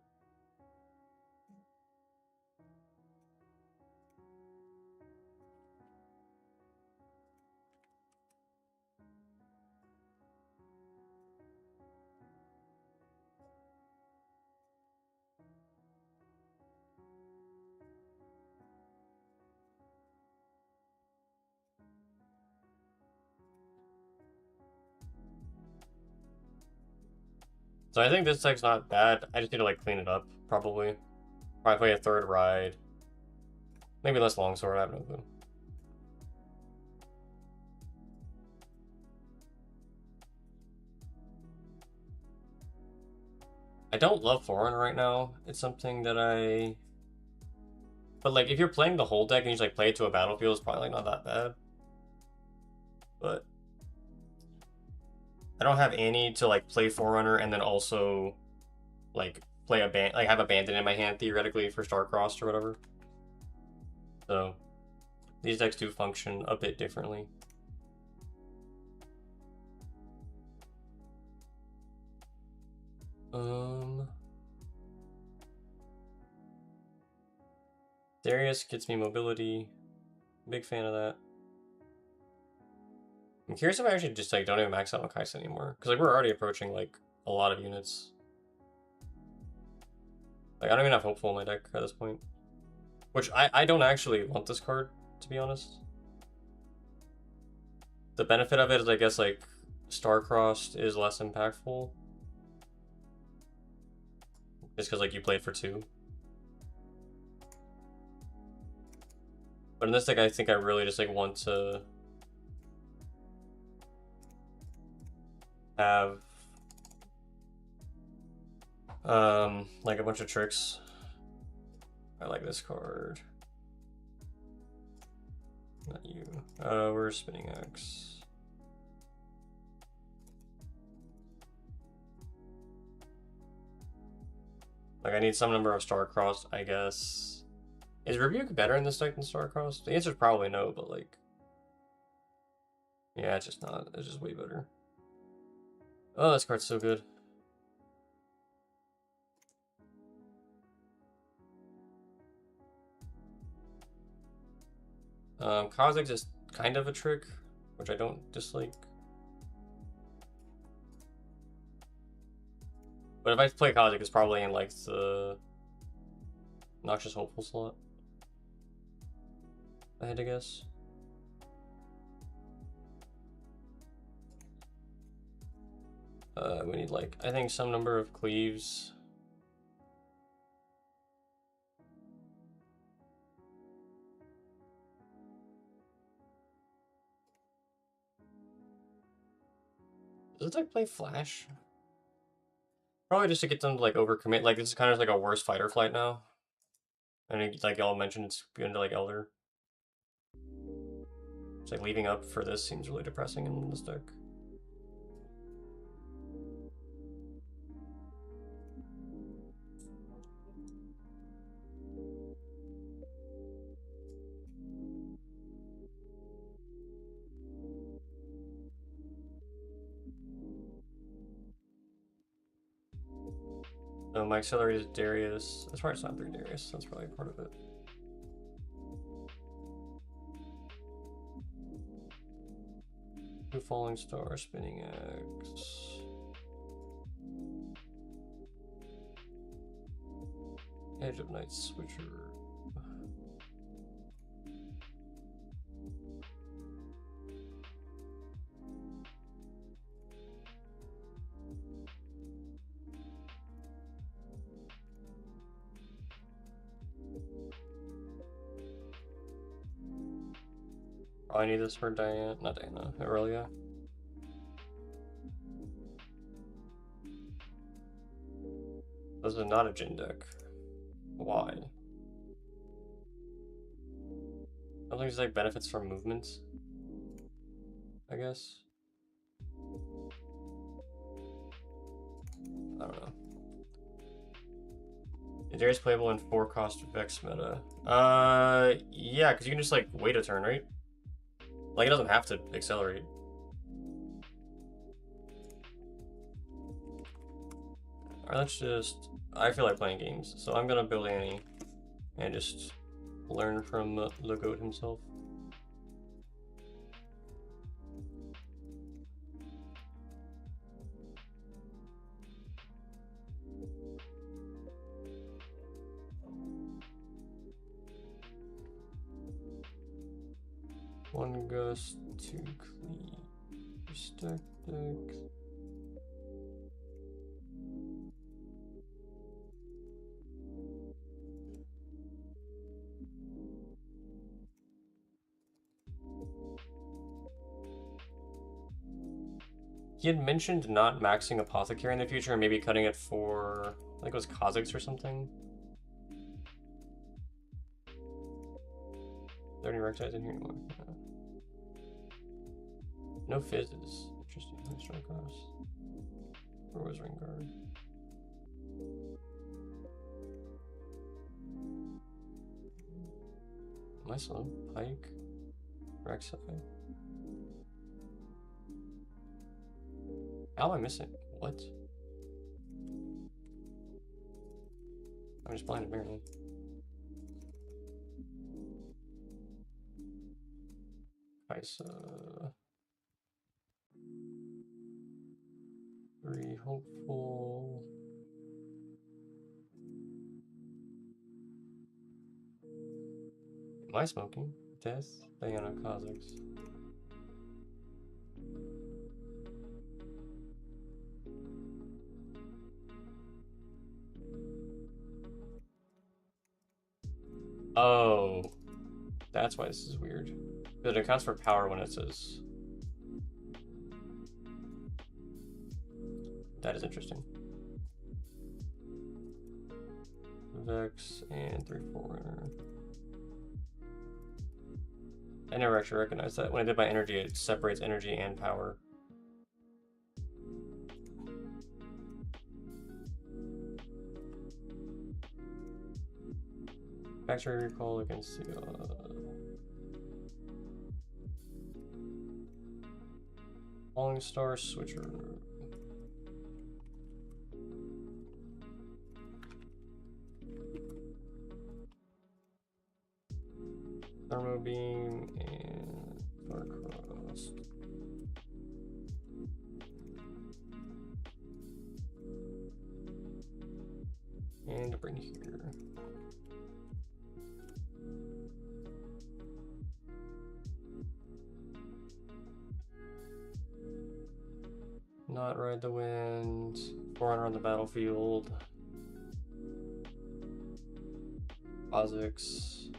So I think this deck's not bad. I just need to like clean it up, probably. Probably play a third ride. Maybe less longsword, I have no clue. I don't love Forerunner right now. It's something that I... But like, if you're playing the whole deck and you just like play it to a battlefield, it's probably like not that bad. But I don't have any to like play Forerunner and then also like play have Abandon in my hand theoretically for Starcrossed or whatever. So these decks do function a bit differently. Darius gets me mobility. Big fan of that. I'm curious if I actually just like don't even max out on Kaisa anymore. Because like we're already approaching like a lot of units. Like I don't even have Hopeful in my deck at this point. Which I don't actually want this card, to be honest. The benefit of it is I guess like Starcrossed is less impactful. Just because like you played for 2. But in this deck I think I really just like want to have like a bunch of tricks. I like this card. Not you. We're Spinning Axe. Like I need some number of Starcrossed, I guess. Is Rebuke better in this deck than Starcrossed? The answer is probably no, but like, yeah, it's just not. It's just way better. Oh, this card's so good. Kha'Zix is kind of a trick, which I don't dislike. But if I play Kha'Zix, it's probably in like the Noxious Hopeful slot, I had to guess. We need like, I think some number of cleaves. Does it like play Flash? Probably just to get them to like overcommit. Like this is kind of like a worse fighter flight now. And it, like y'all mentioned, it's going to like Elder. It's like leaving up for this seems really depressing in this deck. My accelerator is Darius. That's probably not 3 Darius. That's probably part of it. Two Falling Star, Spinning Axe. Edge of Night Switcher. I need this for Diana, not Diana, Aurelia. This is not a Jin deck. Why? I think there's like benefits from movements, I guess. I don't know. Is Darius playable in 4-cost Vex meta? Yeah, because you can just like wait a turn, right? Like it doesn't have to accelerate. Alright, let's just... I feel like playing games, so I'm gonna build Annie and just learn from the goat himself. One gust, 2 cleave, stack decks. He had mentioned not maxing Apothecary in the future and maybe cutting it for, I think it was Kha'Zix or something. Are there any Rektides in here anymore? No fizzes. Interesting. Strike cross. Where was Ringguard? Am I slow? Pike? Rek'Sai? How am I missing? What? I'm just blind apparently. Kaisa. 3 hopeful. Am I smoking? Death? Diana Kha'Zix. Oh, that's why this is weird. But it accounts for power when it says. That is interesting. Vex and 3/4. I never actually recognized that. When I did my energy, it separates energy and power. Factory recall against the Falling Star Switcher. Thermo Beam and Dark Cross. And bring here. Not Ride the Wind. Forerunner on the battlefield. Kha'Zix.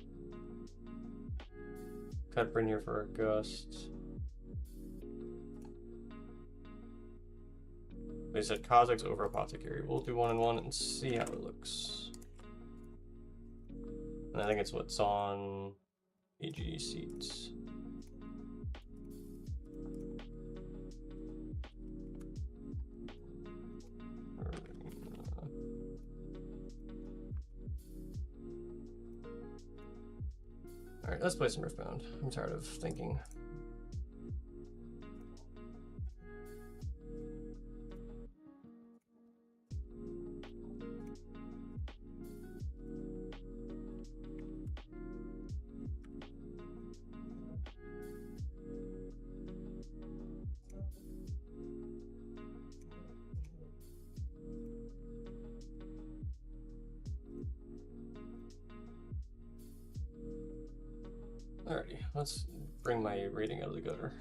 Cut Brynir for a gust. They said Kha'Zix over Apothecary. We'll do 1-1 and see how it looks. And I think it's what's on AG seats. Alright, let's play some Riftbound. I'm tired of thinking. Alrighty, let's bring my rating out of the gutter.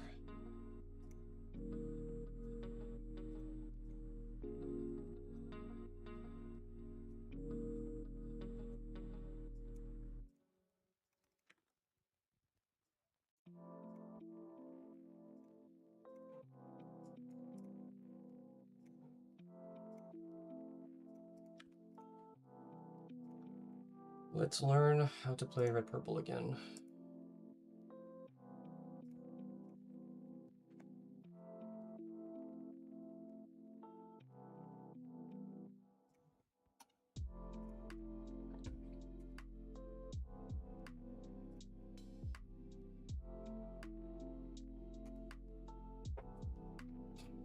Let's learn how to play red-purple again.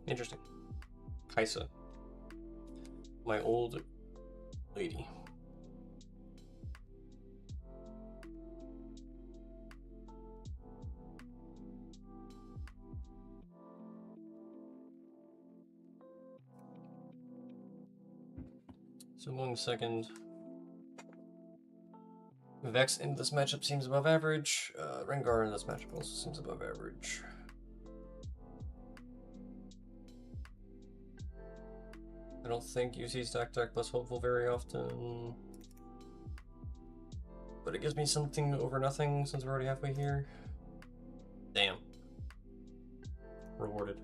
Interesting. Kaisa. My old lady. So I'm going second. Vex in this matchup seems above average. Rengar in this matchup also seems above average. I don't think you see stack deck plus hopeful very often. But it gives me something over nothing since we're already halfway here. Damn. Rewarded.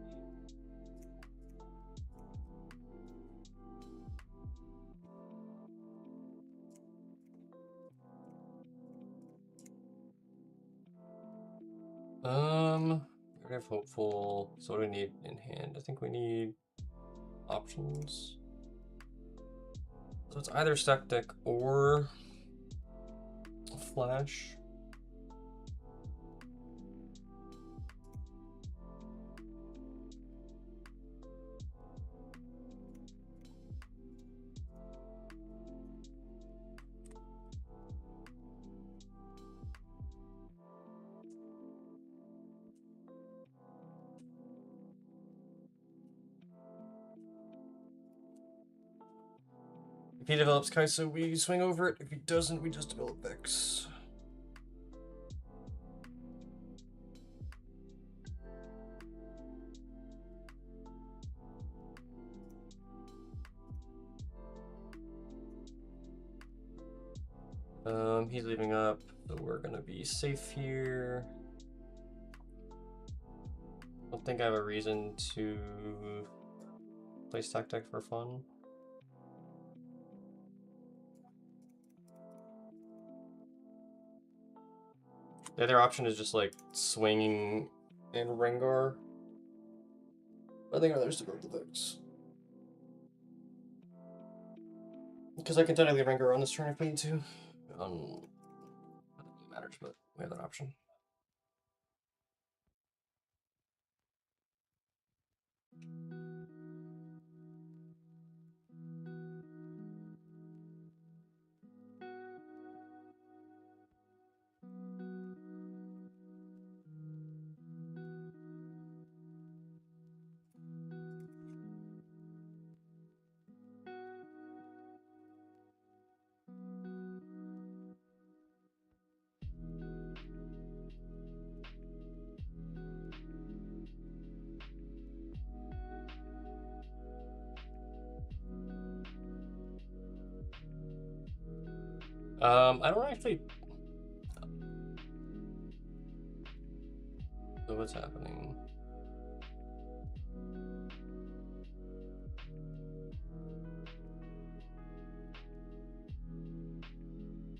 We already have hopeful. So what do we need in hand? I think we need options. So it's either stack deck or flash. If he develops Kai'Sa, we swing over it. If he doesn't, we just develop Vex. He's leaving up, so we're gonna be safe here. I don't think I have a reason to play stack deck for fun. The other option is just like swinging and Rengar. I think I'd rather stick with the Vex. Because I can technically Rengar on this turn if we need to. Not that it matters, but we have that option. I don't actually know what's happening.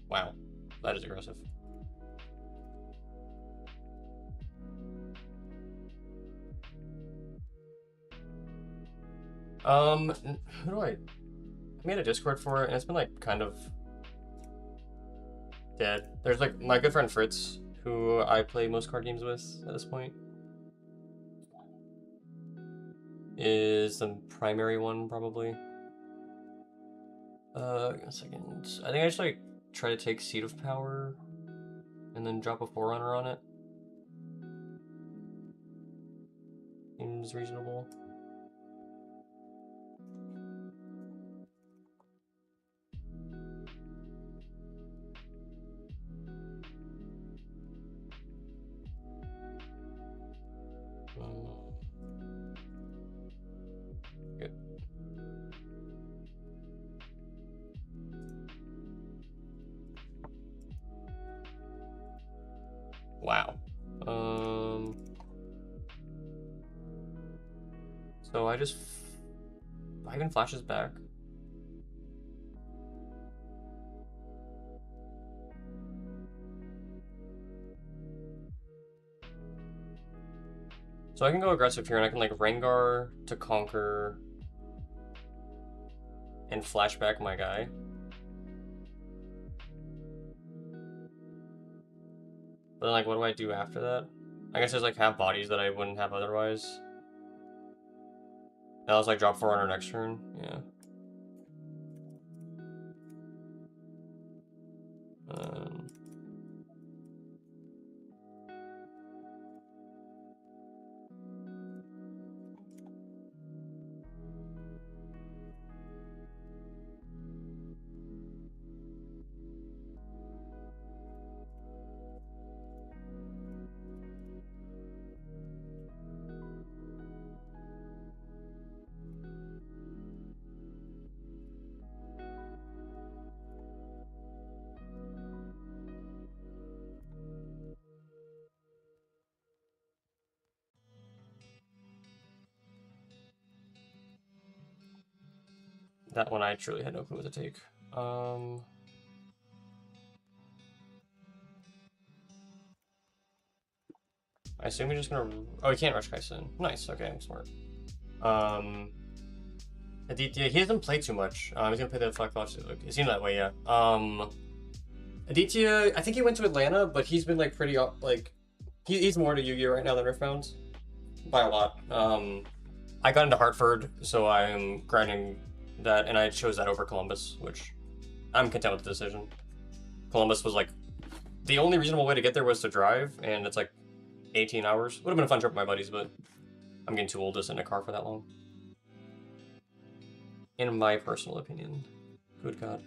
Wow, that is aggressive. Who do I made a Discord for it, and it's been like kind of dead. There's like my good friend Fritz, who I play most card games with at this point, is the primary one probably. Give me a second. I think I just like try to take Seat of Power and then drop a Forerunner on it. Seems reasonable. Good. Wow. So I even flashes back. So I can go aggressive here, and I can like Rengar to conquer and flashback my guy. But then, like, what do I do after that? I guess there's like have bodies that I wouldn't have otherwise. Now let's like drop Forerunner next turn. Yeah. That one I truly had no clue what to take. I assume we're just gonna. Oh, he can't rush Kaisen. Nice. Okay, I'm smart. Aditya, he doesn't play too much. He's gonna play the Flag Flash. It seemed that way, yeah. Aditya, I think he went to Atlanta, but he's been like pretty like, he's more to Yu-Gi-Oh right now than Riftbound by a lot. I got into Hartford, so I'm grinding that, and I chose that over Columbus, which I'm content with the decision. Columbus was like the only reasonable way to get there was to drive, and it's like 18 hours. Would have been a fun trip with my buddies, but I'm getting too old to sit in a car for that long. In my personal opinion. Good God.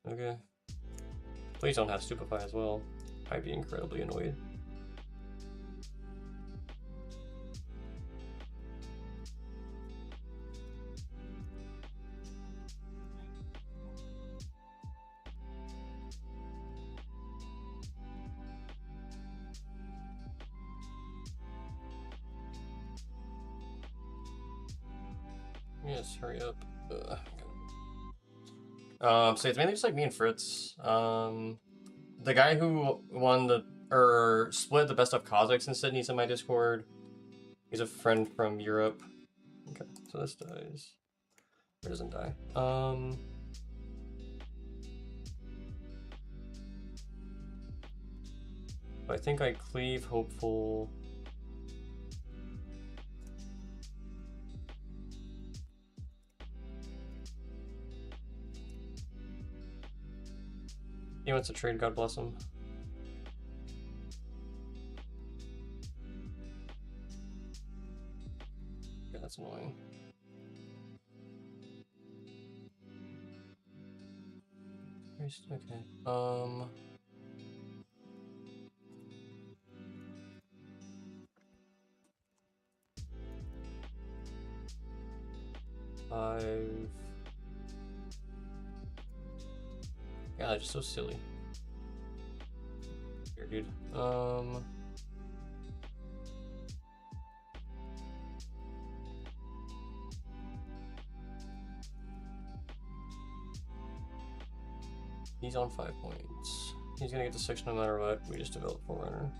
Okay. Please don't have Stupefy as well. I'd be incredibly annoyed. Yes, hurry up. So it's mainly just like me and Fritz. The guy who won or split the best of Kazakhs in Sydney's in my Discord. He's a friend from Europe. Okay, so this dies. It doesn't die. I think I cleave Hopeful. He wants to trade, God bless him. Yeah, that's annoying. Okay. 5. God, just so silly. Here, dude. He's on 5 points. He's gonna get to 6 no matter what. We just develop Forerunner.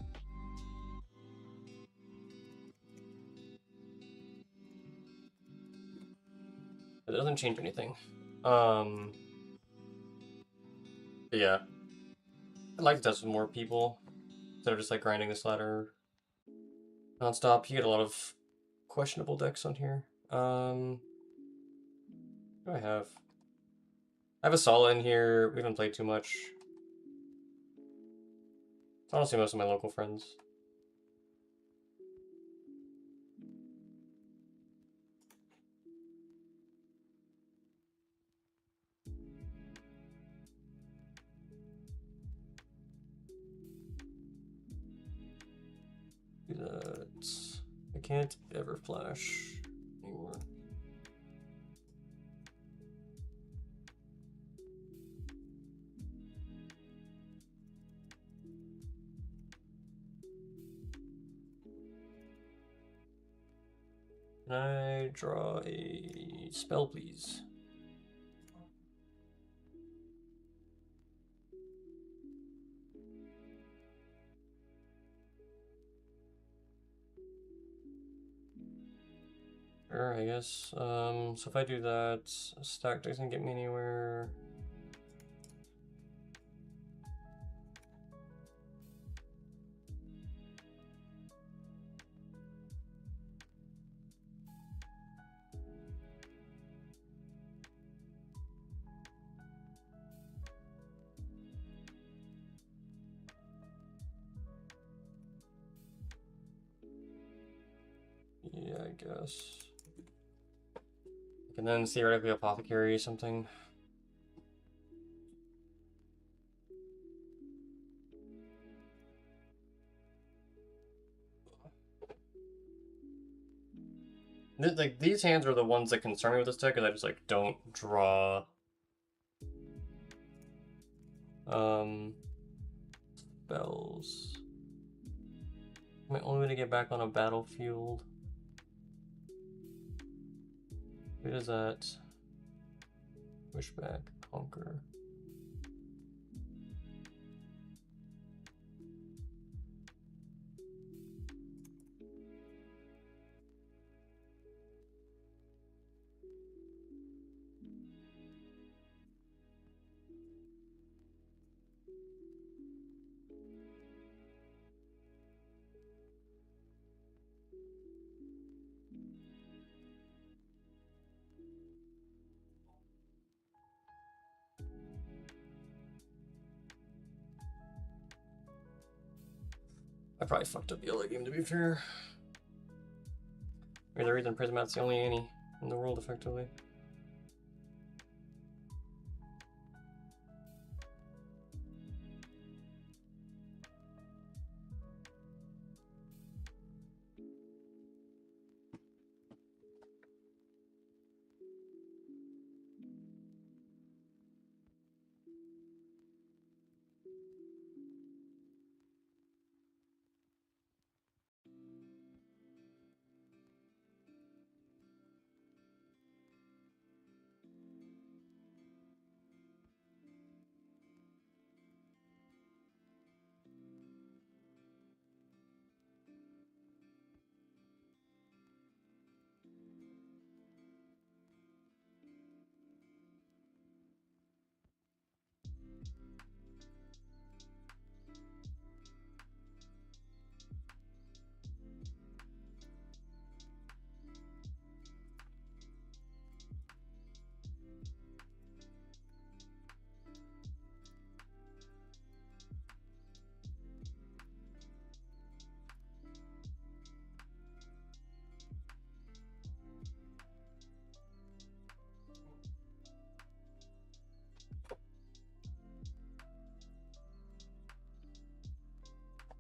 It doesn't change anything. Yeah. I'd like to test with more people instead of just like grinding this ladder non-stop. You get a lot of questionable decks on here. What do I have? I have a Sala in here. We haven't played too much. It's honestly most of my local friends. Do that. I can't ever flash anymore. Can I draw a spell, please? Sure, I guess. So if I do that, a stack doesn't get me anywhere. Yeah, I guess. I can then theoretically Apothecary something. Like these hands are the ones that concern me with this deck, because I just like don't draw. Spells. My only way to get back on a battlefield. What is that? Wishback, Conquer. I probably fucked up the other game, to be fair. Maybe the reason Prismat's the only Annie in the world, effectively.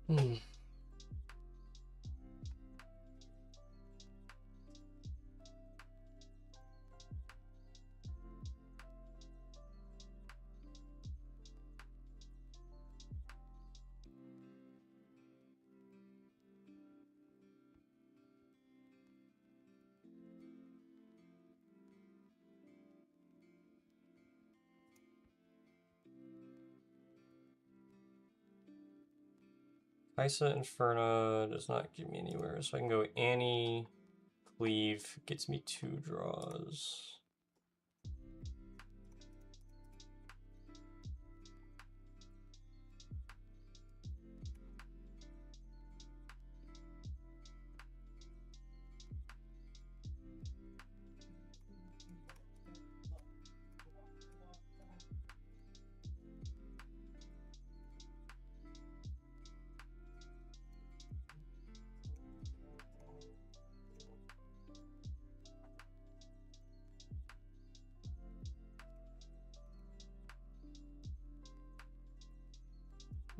Hmm. Isa Inferno does not give me anywhere, so I can go Annie, Cleave, gets me 2 draws.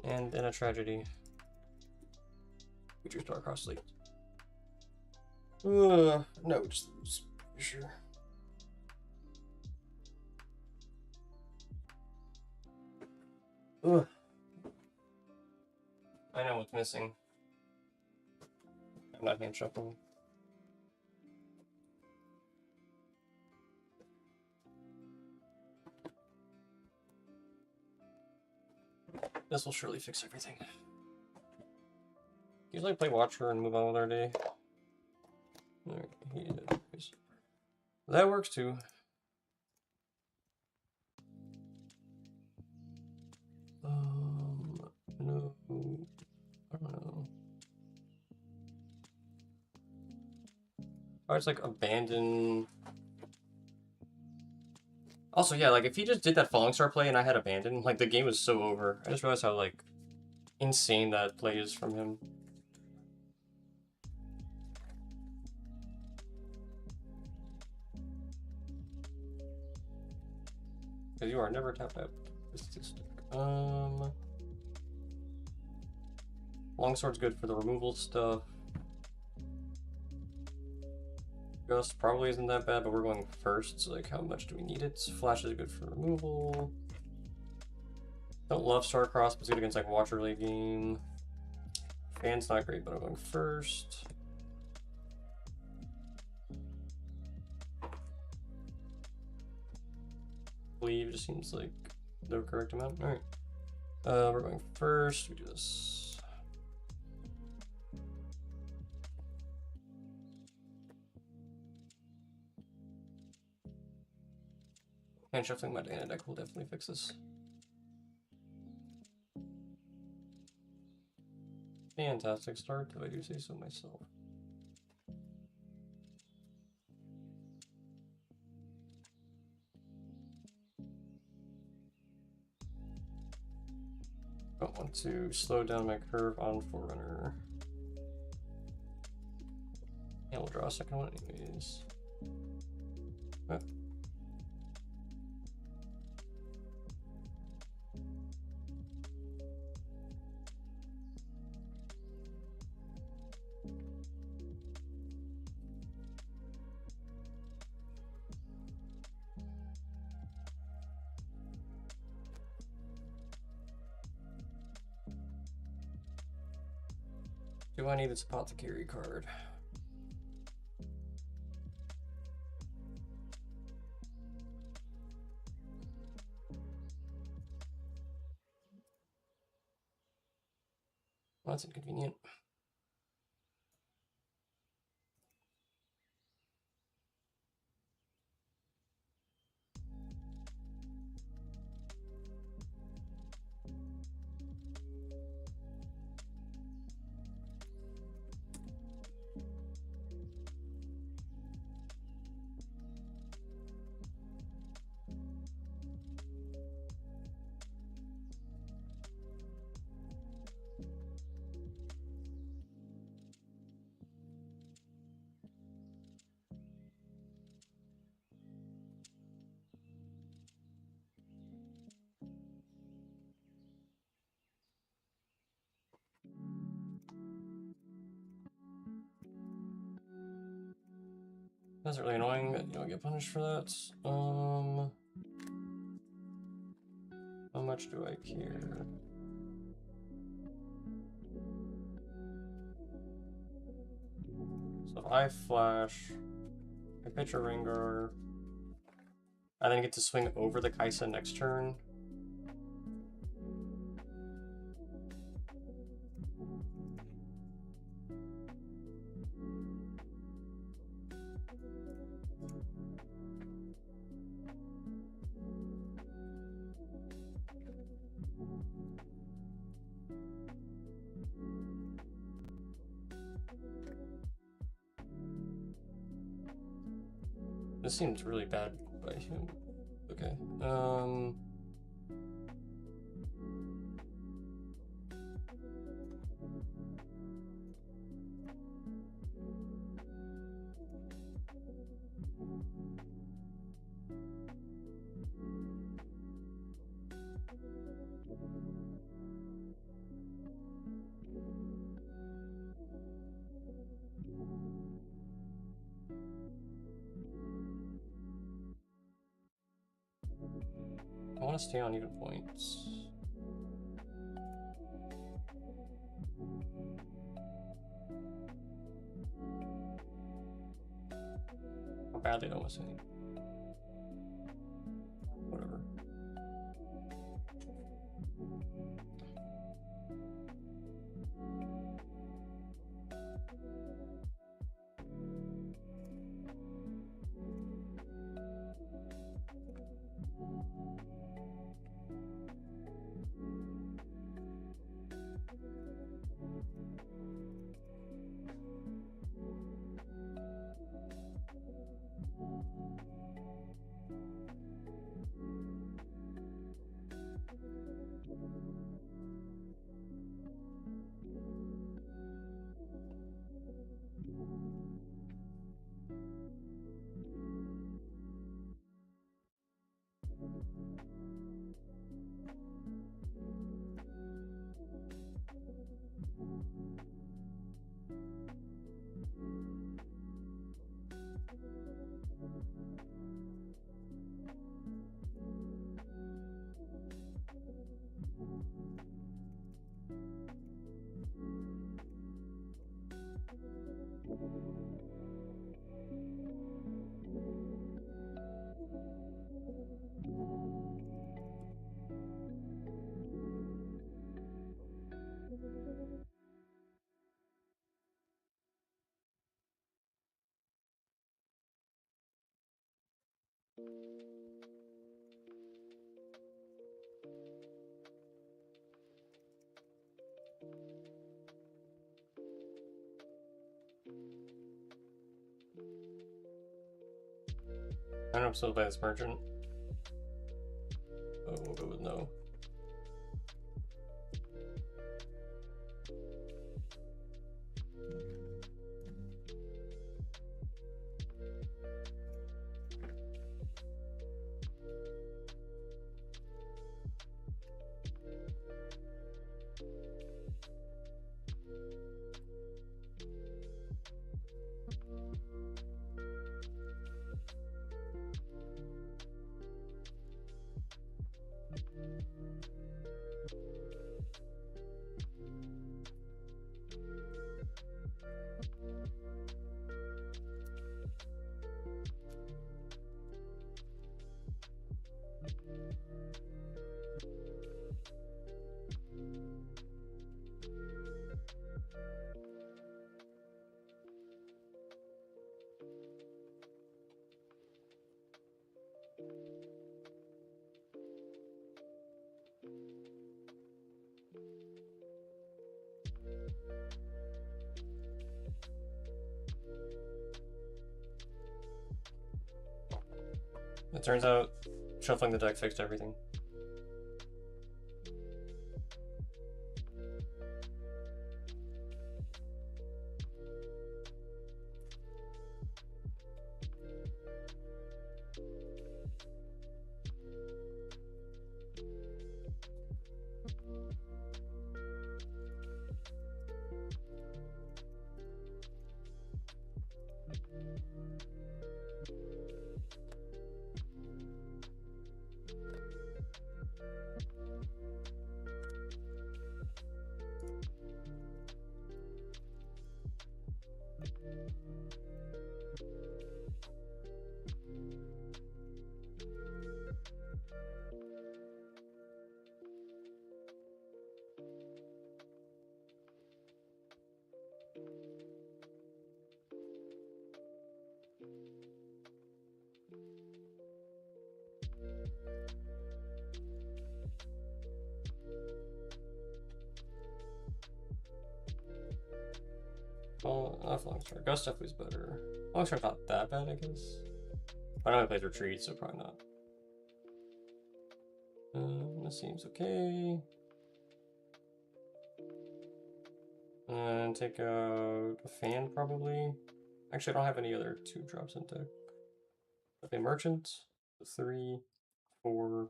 And in a tragedy, we drew Starcross League. No, just lose, for sure. Ugh. I know what's missing. I'm not hand shuffling. This will surely fix everything. Usually play Watcher and move on with our day. Alright, he did. That works too. No, I don't know. Oh, it's like abandon. Also, yeah, like if he just did that Falling Star play and I had abandon, like the game was so over. I just realized how like insane that play is from him. Because you are never tapped out. Statistic. Longsword's good for the removal stuff. Gust probably isn't that bad, but we're going first, so like how much do we need it? Flash is good for removal. Don't love Starcross, but it's good against like Watcher late game. Fan's not great, but I'm going first. Leave just seems like the correct amount. Alright. We're going first. We do this. And shuffling my Diana deck will definitely fix this. Fantastic start, if I do say so myself. don't want to slow down my curve on Forerunner. And we'll draw a second one anyways. Oh. Do I need this apothecary card? Well, that's inconvenient. That's really annoying that you don't get punished for that. How much do I care? So I flash, I pitch a Rengar, I then get to swing over the Kaisa next turn. This seems really bad by him. Okay. I want to stay on even points. How badly I don't want to say. Whatever. I don't know if I'm supposed to play this merchant. Oh, we'll go with no. It turns out shuffling the deck fixed everything. Oh, not Longstrike. Gust definitely is better. Longstrike's not that bad, I guess. I know I played Retreat, so probably not. This seems okay. And take out a fan, probably. Actually, I don't have any other 2-drops in deck. Okay, Merchant. 3, 4,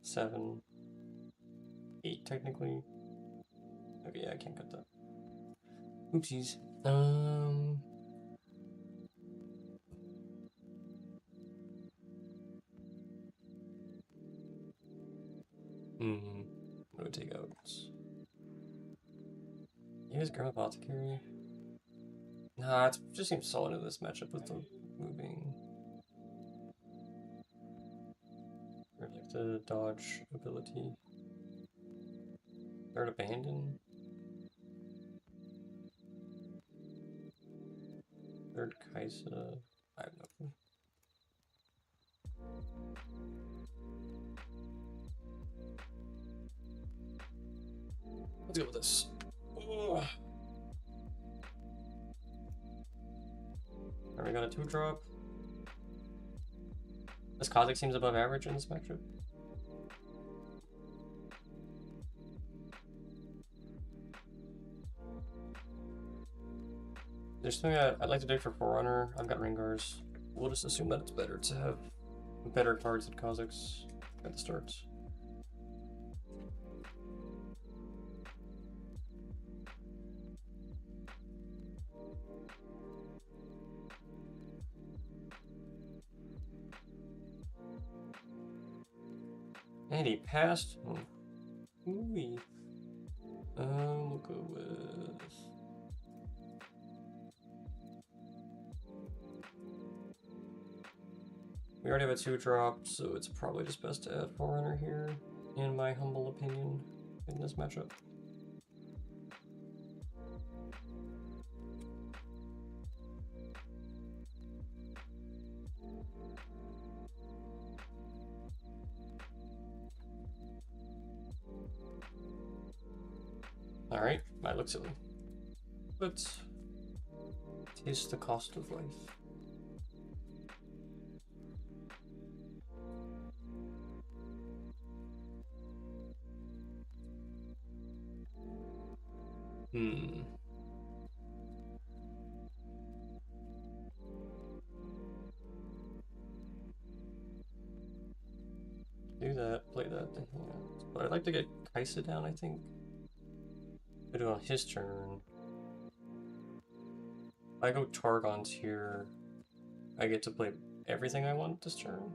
7, 8, technically. Okay, yeah, I can't cut that. Oopsies. I'm gonna take out. Use Grim Apothecary. Nah, it just seems solid in this matchup with the moving. Or like the dodge ability. Third Abandon. Third Kaisa. I have no clue. Let's go with this. Ugh. Alright, we got a 2-drop. This Kha'Zix seems above average in this matchup. There's something I'd like to do for Forerunner. I've got Ringars. We'll just assume that it's better to have better cards than Kha'Zix at the start. And he passed. Ooh-wee. We'll go with. We already have a 2-drop, so it's probably just best to add Forerunner here, in my humble opinion, in this matchup. Alright, might look silly. But taste the cost of life. Do that, play that. Yeah. But I'd like to get Kaisa down, I think. I do on his turn. If I go Targon's here, I get to play everything I want this turn.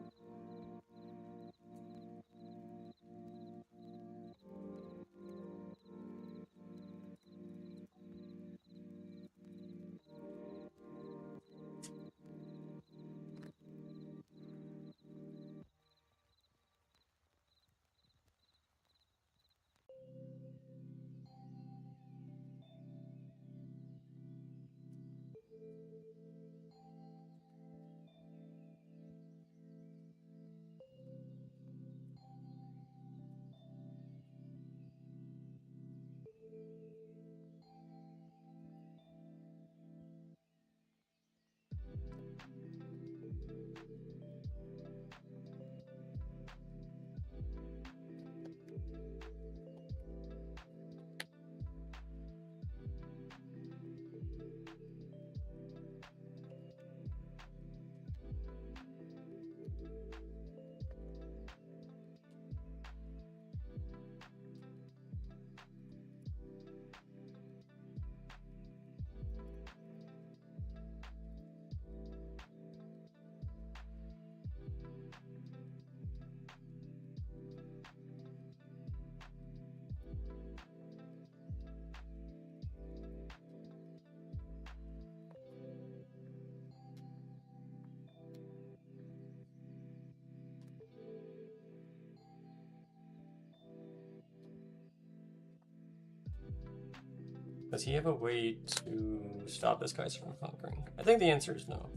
Does he have a way to stop this guy from conquering? I think the answer is no.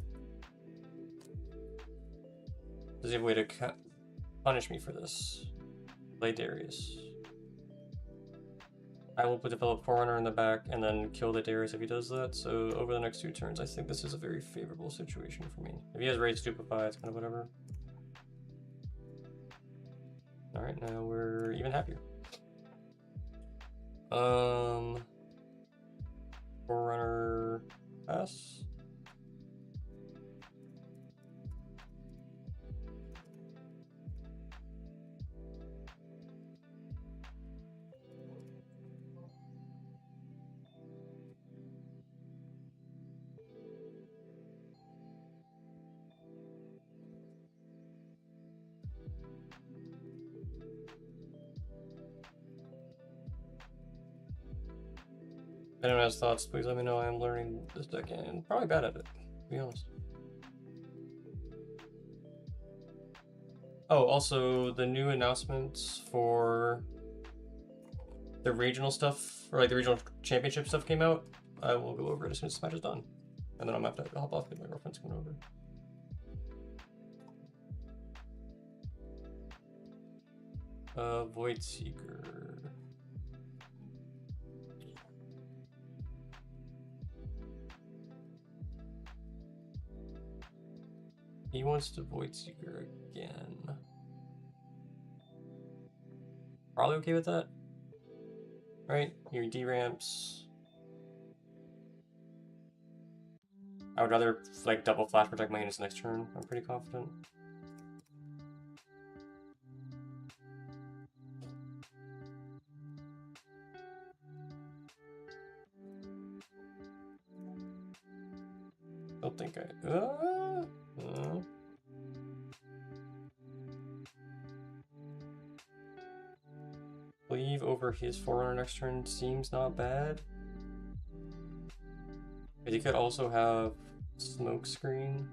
Does he have a way to punish me for this? Play Darius. I will develop Forerunner in the back and then kill the Darius if he does that. So over the next 2 turns, I think this is a very favorable situation for me. If he has Raid Stupefy, it's kind of whatever. Alright, now we're even happier. Forerunner pass. If anyone has thoughts, please let me know. I am learning this deck and probably bad at it, to be honest. Oh, also the new announcements for the regional stuff, or like the regional championship stuff came out. I will go over it as soon as this match is done. And then I'm gonna have to hop off because my girlfriend's coming over. Void Seeker. He wants to Void Seeker again. Probably okay with that. Right? Your D-ramps. I would rather like double flash protect my units next turn. I'm pretty confident. Don't think I... Leave over his Forerunner next turn seems not bad. But he could also have Smoke Screen.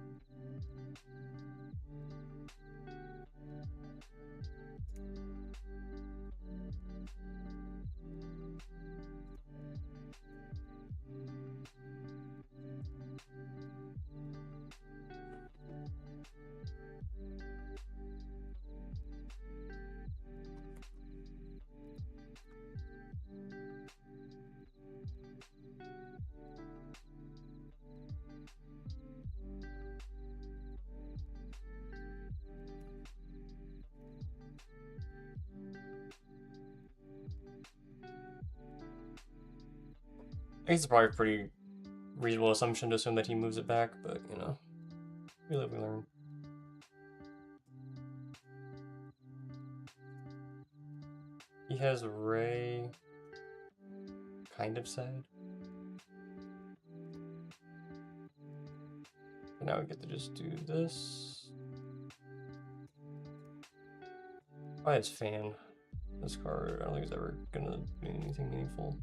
I guess it's probably a pretty reasonable assumption to assume that he moves it back, but you know, we live, we learn. He has Ray. Kind of sad. But now we get to just do this. Why is Fan? This card, I don't think it's ever gonna do anything meaningful.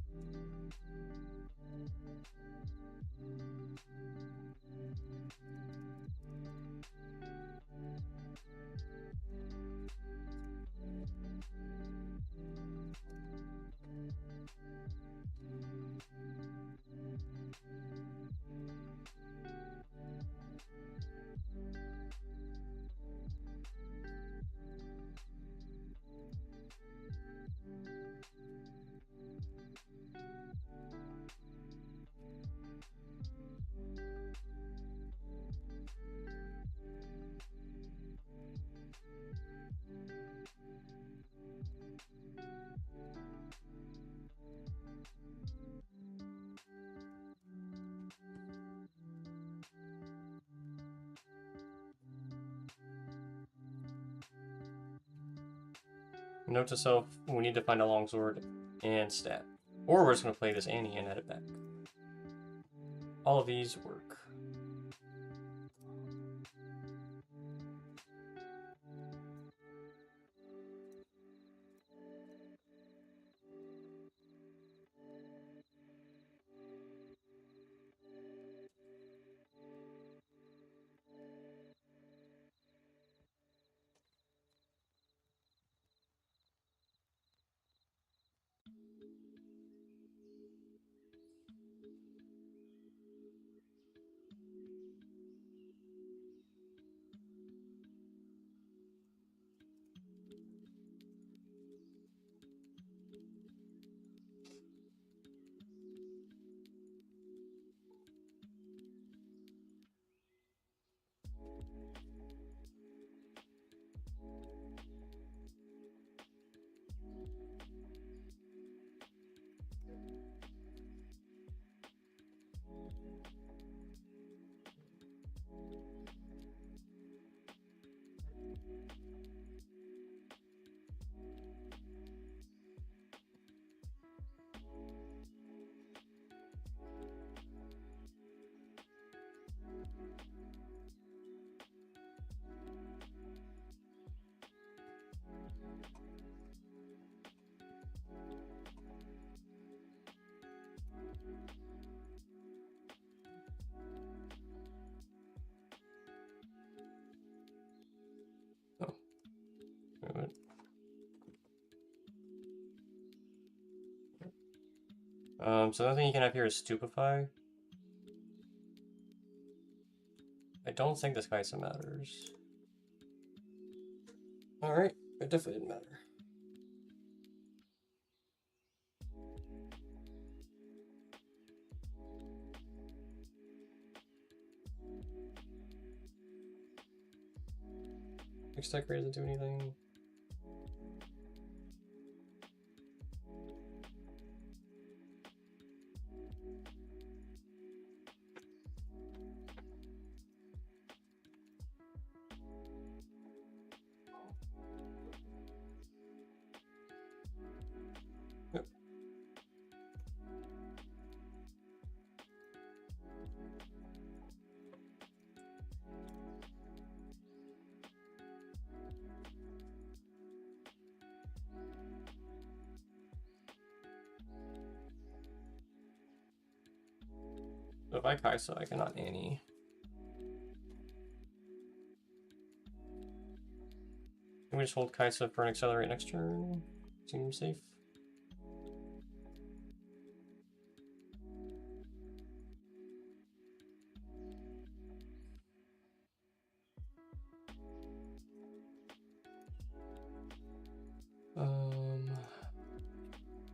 Note to self, we need to find a longsword and stat. Or we're just going to play this Annie and add it back. All of these work. So the only thing you can have here is Stupefy. I don't think this Kaisa matters. Alright, it definitely didn't matter. Next tech rate doesn't do anything. Yep. So if I Kaisa, I cannot Annie. Can we just hold Kaisa for an accelerate next turn? Seems safe.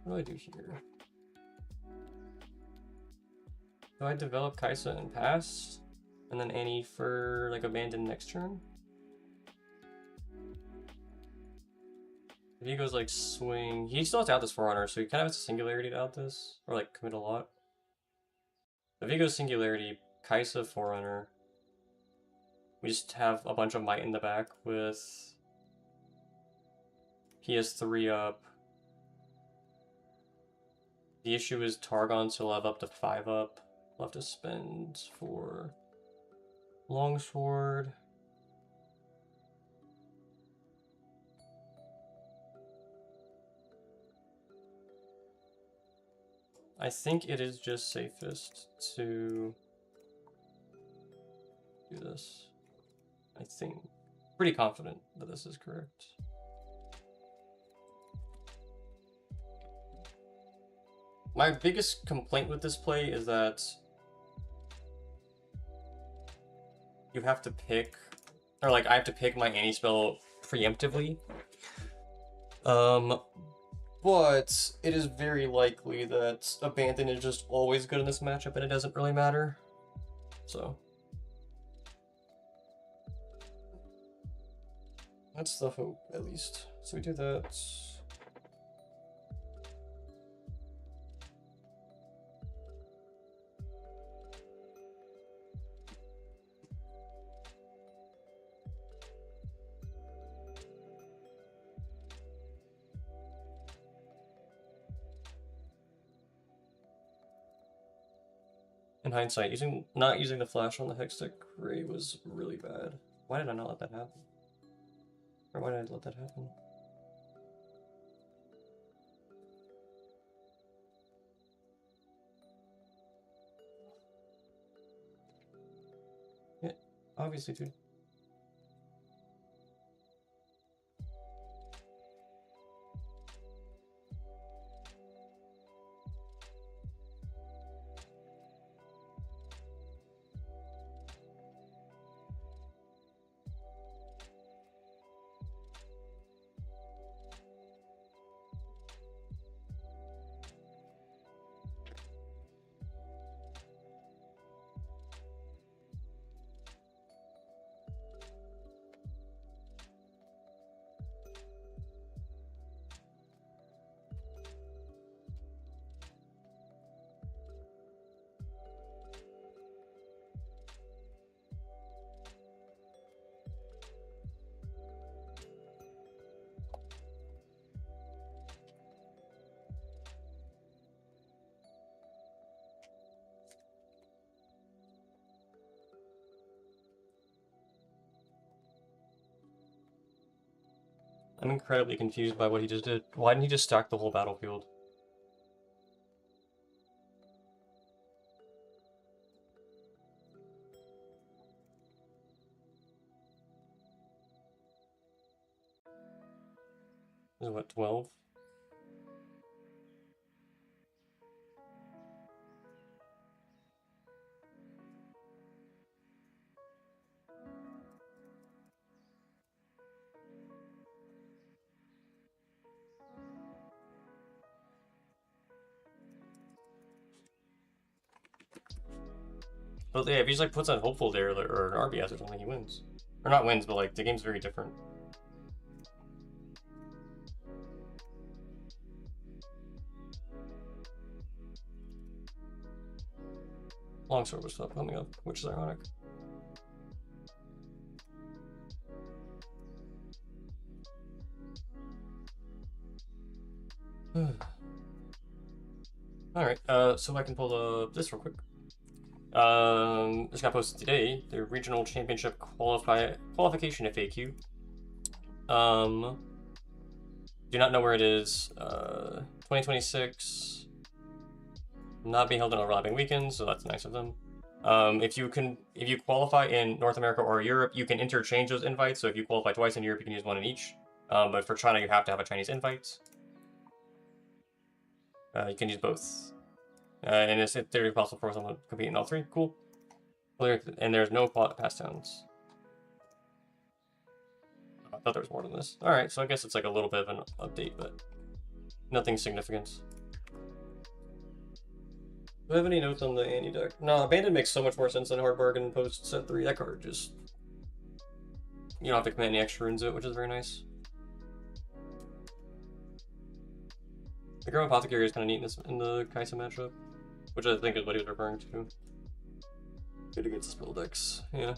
What do I do here? Do I develop Kaisa and pass? And then Annie for like abandon next turn? If he goes like swing, he still has to out this Forerunner, so he kind of has a singularity to out this, or like commit a lot. If he goes singularity, Kaisa Forerunner, we just have a bunch of might in the back with he has 3 up. The issue is Targon, so he'll have up to 5 up. We'll have to spend for Longsword. I think it is just safest to do this. I think. Pretty confident that this is correct. My biggest complaint with this play is that you have to pick, or like I have to pick my Annie spell preemptively. But it is very likely that Abandon is just always good in this matchup and it doesn't really matter. So that's the hope, at least. So we do that. In hindsight, not using the flash on the Hextech Ray was really bad. Why did I not let that happen? Or why did I let that happen? Yeah, obviously, dude. I'm incredibly confused by what he just did. Why didn't he just stack the whole battlefield? This is what, 12? But yeah, if he just like puts on hopeful there or an RBS or something, he wins. Or not wins, but like the game's very different. Longsword was stuff coming up, which is ironic. Alright, so I can pull this real quick. This got posted today. The regional championship qualification FAQ. Do not know where it is. 2026. Not being held on overlapping weekends, so that's nice of them. If you qualify in North America or Europe, you can interchange those invites. So if you qualify twice in Europe, you can use one in each. But for China, you have to have a Chinese invite. You can use both. And it's in theory possible for someone to compete in all three. Cool. And there's no pass downs. I thought there was more than this. Alright, so I guess it's like a little bit of an update, but nothing significant. Do I have any notes on the Annie deck? No, Abandon makes so much more sense than Hard Bargain post set 3. That card just... You don't have to commit any extra into it, which is very nice. The Grim Apothecary is kind of neat in the Kaisa matchup, which I think is what he was referring to. Good against spell decks. Yeah,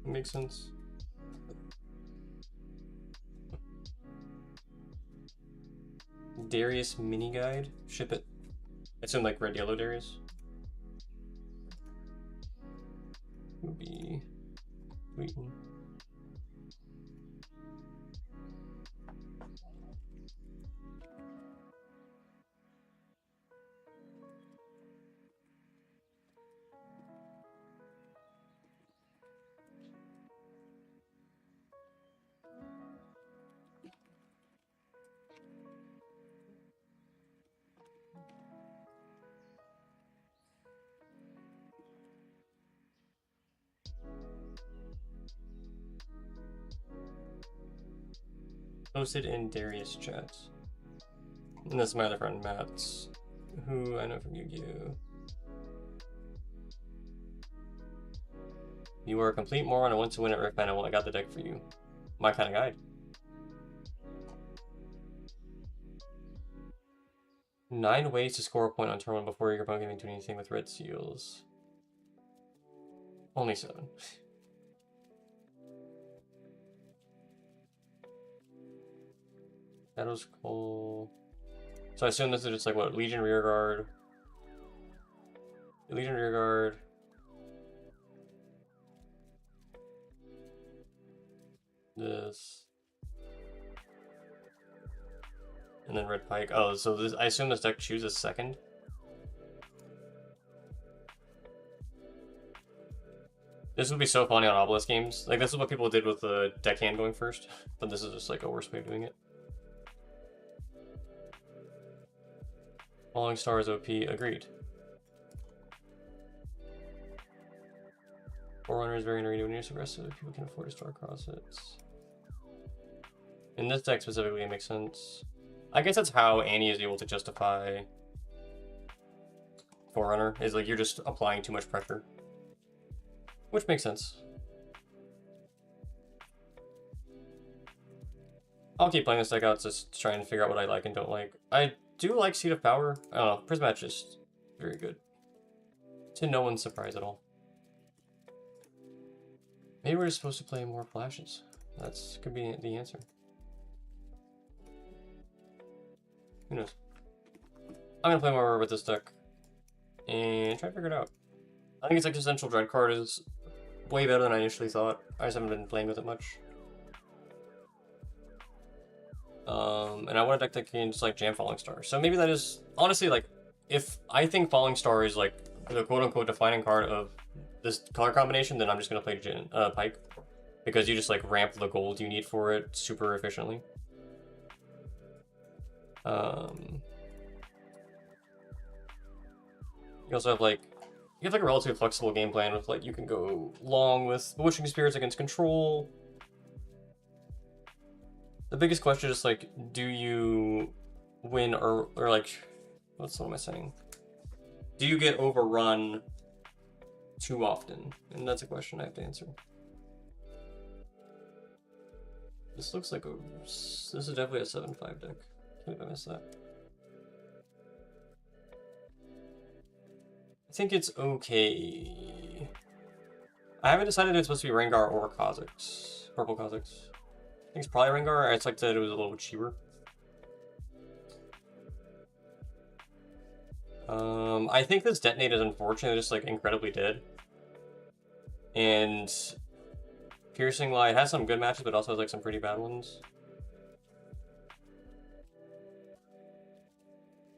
it makes sense. Darius mini guide. Ship it. I assume like red yellow Darius. Would be Wheaton. Posted in Darius chat. And this is my other friend Matt, who I know from Yu-Gi-Oh! You are a complete moron. I want to win at Rift Panel. I got the deck for you. My kind of guide. 9 ways to score a point on turn 1 before your opponent can do anything with red seals. Only 7. Shadow's Call. So I assume this is just like what? Legion Rearguard. Legion Rearguard. This. And then Red Pike. Oh, so this, I assume this deck chooses second. This would be so funny on Obelisk games. Like, this is what people did with the deckhand going first. But this is just like a worse way of doing it. Falling Star is OP. Agreed. Forerunner is very underrated when you're aggressive. People can afford to store across it. In this deck specifically, it makes sense. I guess that's how Annie is able to justify Forerunner, is like you're just applying too much pressure. Which makes sense. I'll keep playing this deck out, just trying to figure out what I like and don't like. I do like Seat of Power. I don't know, Prismatch is just very good. To no one's surprise at all. Maybe we're just supposed to play more flashes. That's could be the answer. Who knows? I'm gonna play more with this deck and try to figure it out. I think its Existential Dread card is way better than I initially thought. I just haven't been playing with it much. And I want a deck that can just like jam Falling Star. So maybe that is honestly like, if I think Falling Star is like the quote-unquote defining card of this color combination, then I'm just gonna play Pike, because you just like ramp the gold you need for it super efficiently. You also have like, you have like a relatively flexible game plan with like, you can go long with Bewitching Spirits against control. The biggest question is like, do you win or like, what am I saying? Do you get overrun too often? And that's a question I have to answer. This looks like this is definitely a 7-5 deck. Can't believe I missed that. I think it's okay. I haven't decided if it's supposed to be Rengar or Kha'Zix. Purple Kha'Zix. I think it's probably Rengar. I expected that it was a little cheaper. I think this Detonate is unfortunately just like incredibly dead. And Piercing Light has some good matches, but also has like some pretty bad ones.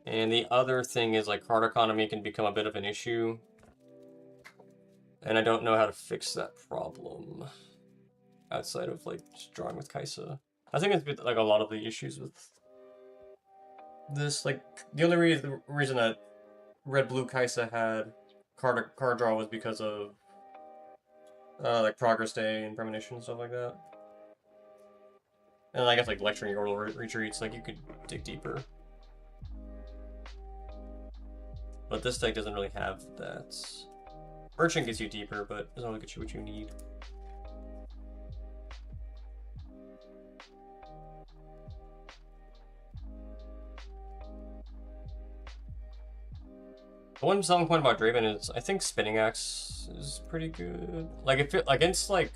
And the other thing is like card economy can become a bit of an issue. And I don't know how to fix that problem outside of like just drawing with Kaisa. I think it's like a lot of the issues with this, like the only reason that red-blue Kaisa had card draw was because of like Progress Day and Premonition and stuff like that. And I guess like Lecturing Yordle Retreats, like you could dig deeper. But this deck doesn't really have that. Merchant gets you deeper, but doesn't really get you what you need. The one selling point about Draven is I think Spinning Axe is pretty good. Like if it against like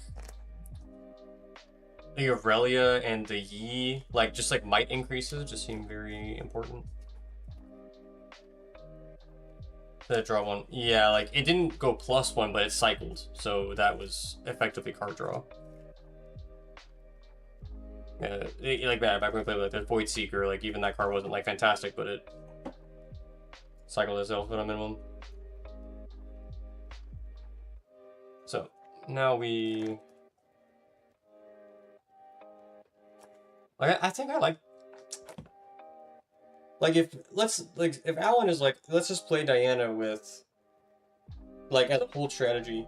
the Aurelia and the Yi, like just like might increases just seem very important. The draw one. Yeah, like it didn't go +1, but it cycled. So that was effectively card draw. Yeah, like that back when we played like the Void Seeker, like even that card wasn't like fantastic, but it cycled itself at a minimum. So now we like I think I like if Alan is like, let's just play Diana with like as a whole strategy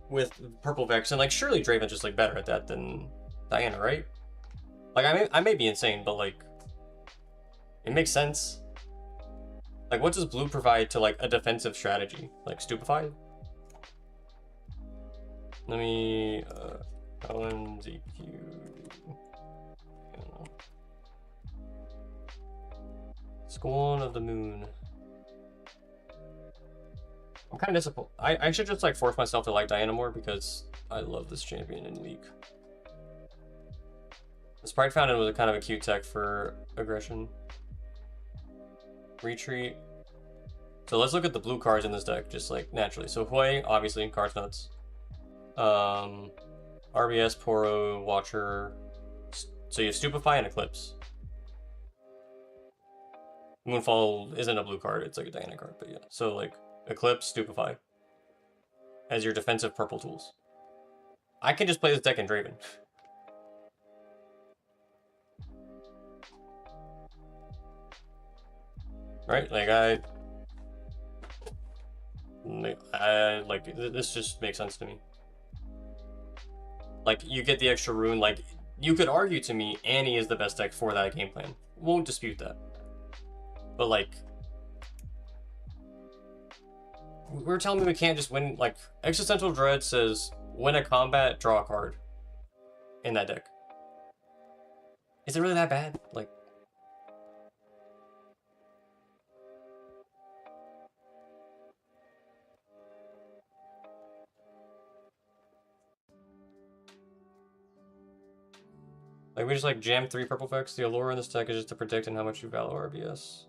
with Purple Vex, and like surely Draven's just like better at that than Diana, right? Like I may be insane, but like it makes sense. Like what does blue provide to like a defensive strategy? Like Stupefy? Let me Alan ZQ. Scorn of the Moon. I'm kind of disappointed. I should just like force myself to like Diana more because I love this champion in League. The Sprite Fountain was a kind of a cute tech for aggression. Retreat. So let's look at the blue cards in this deck, just like naturally. So Hui, obviously, cards nuts. RBS, Poro, Watcher. So you have Stupefy and Eclipse. Moonfall isn't a blue card, it's like a Diana card, but yeah. So like Eclipse, Stupefy as your defensive purple tools. I can just play this deck in Draven. Right? Like I like this just makes sense to me. Like you get the extra rune, like you could argue to me Annie is the best deck for that game plan. Won't dispute that. But like we're telling me we can't just win. Like Existential Dread says win a combat, draw a card in that deck. Is it really that bad? Like we just like jam 3 purple effects. The allure in this deck is just to predict and how much you value RBS.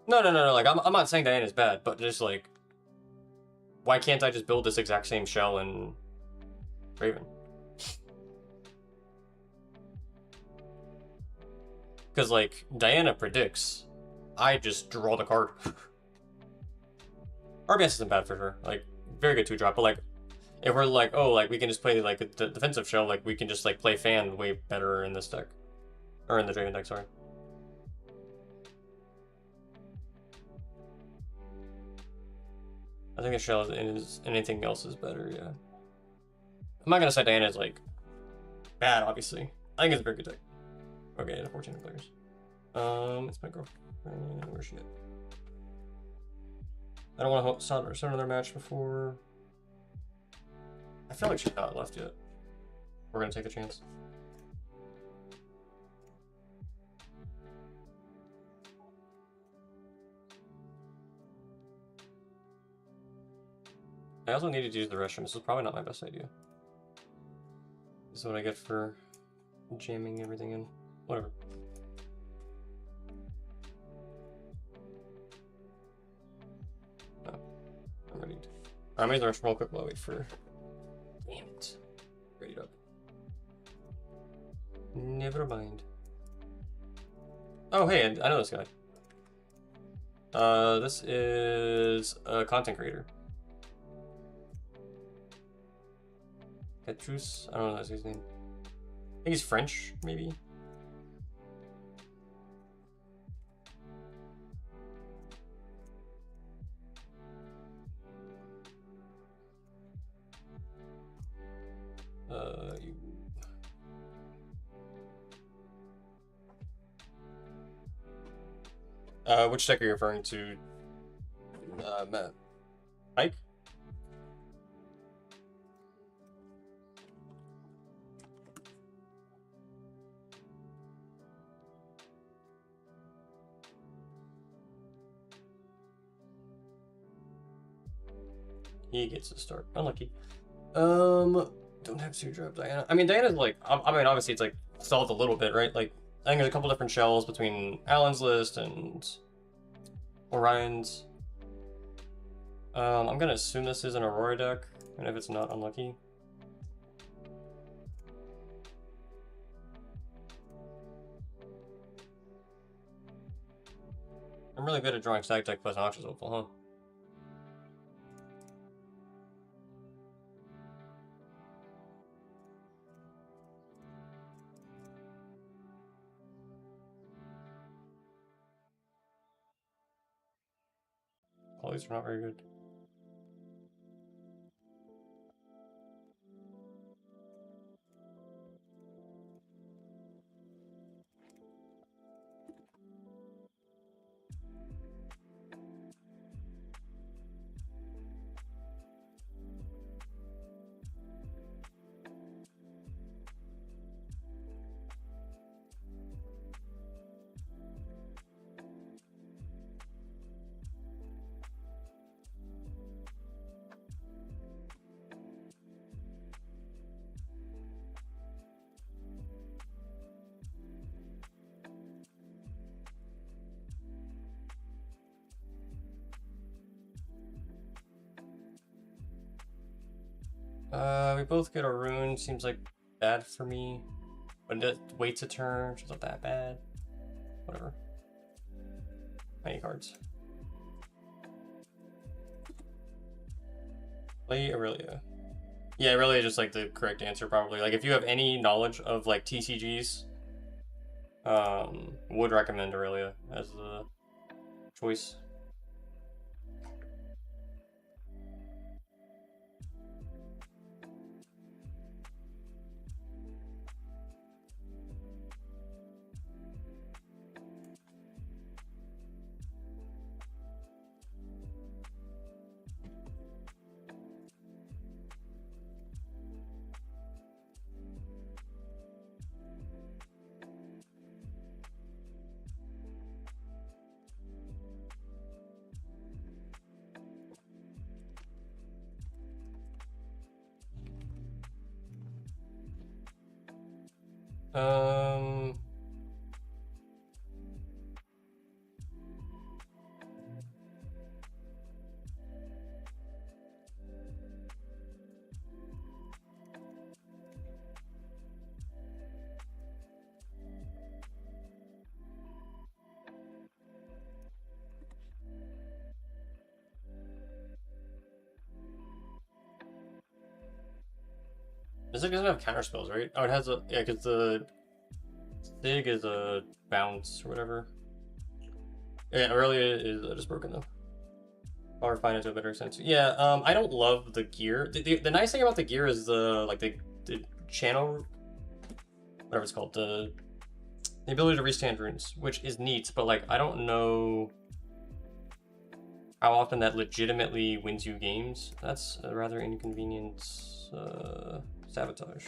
No. Like I'm not saying Diana's bad, but just like, why can't I just build this exact same shell in Raven? Because like Diana predicts, I just draw the card. RBS isn't bad for her. Like very good 2-drop, but like if we're like, oh, like we can just play like the defensive shell, like we can just like play Fan way better in this deck, or in the Draven deck. Sorry. I think the shell is anything else is better. Yeah. I'm not gonna say Diana is like bad. Obviously, I think it's a very good deck. Okay, 14 players. It's my girlfriend. Where's she at? I don't want to start another match before. I feel like she's not left yet. We're gonna take a chance. I also needed to use the restroom. This is probably not my best idea. This is what I get for jamming everything in. Whatever. Oh, I'm ready. I'm gonna real quick while I wait for. Damn it. Ready up. Never mind. Oh, hey, I know this guy. This is a content creator. Petrus? I don't know that's his name. I think he's French, maybe? Which deck are you referring to, Matt? Mike? He gets a start. Unlucky. Don't have to drop Diana. I mean, Diana's like, I mean, obviously it's like solved a little bit, right? Like, I think there's a couple different shells between Alan's list and Orion's. I'm gonna assume this is an Aurora deck, and if it's not, unlucky. I'm really good at drawing stack deck plus Noxious Opal, huh? All these are not very good. We both get a rune. Seems like bad for me. But it waits a turn, which is not that bad. Whatever. Many cards. Play Aurelia. Yeah, Aurelia is just like the correct answer, probably. Like, if you have any knowledge of like TCGs, would recommend Aurelia as the choice. This deck doesn't have counter spells, right? Oh, it has a, yeah, because the Sig is a bounce or whatever. Yeah, Aurelia is just broken though. I'll refine it to a better sense. Yeah, I don't love the gear. The nice thing about the gear is the channel, whatever it's called, the ability to restand runes, which is neat. But like, I don't know how often that legitimately wins you games. That's a rather inconvenient sabotage.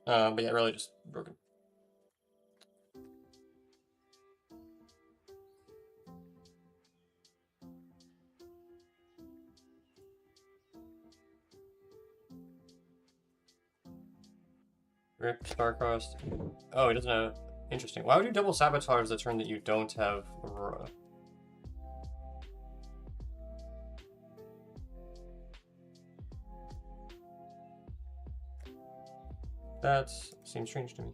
But yeah, really just broken. Rip, Starcrossed. Oh, he doesn't have... Interesting. Why would you double sabotage the turn that you don't have Aurora? That seems strange to me.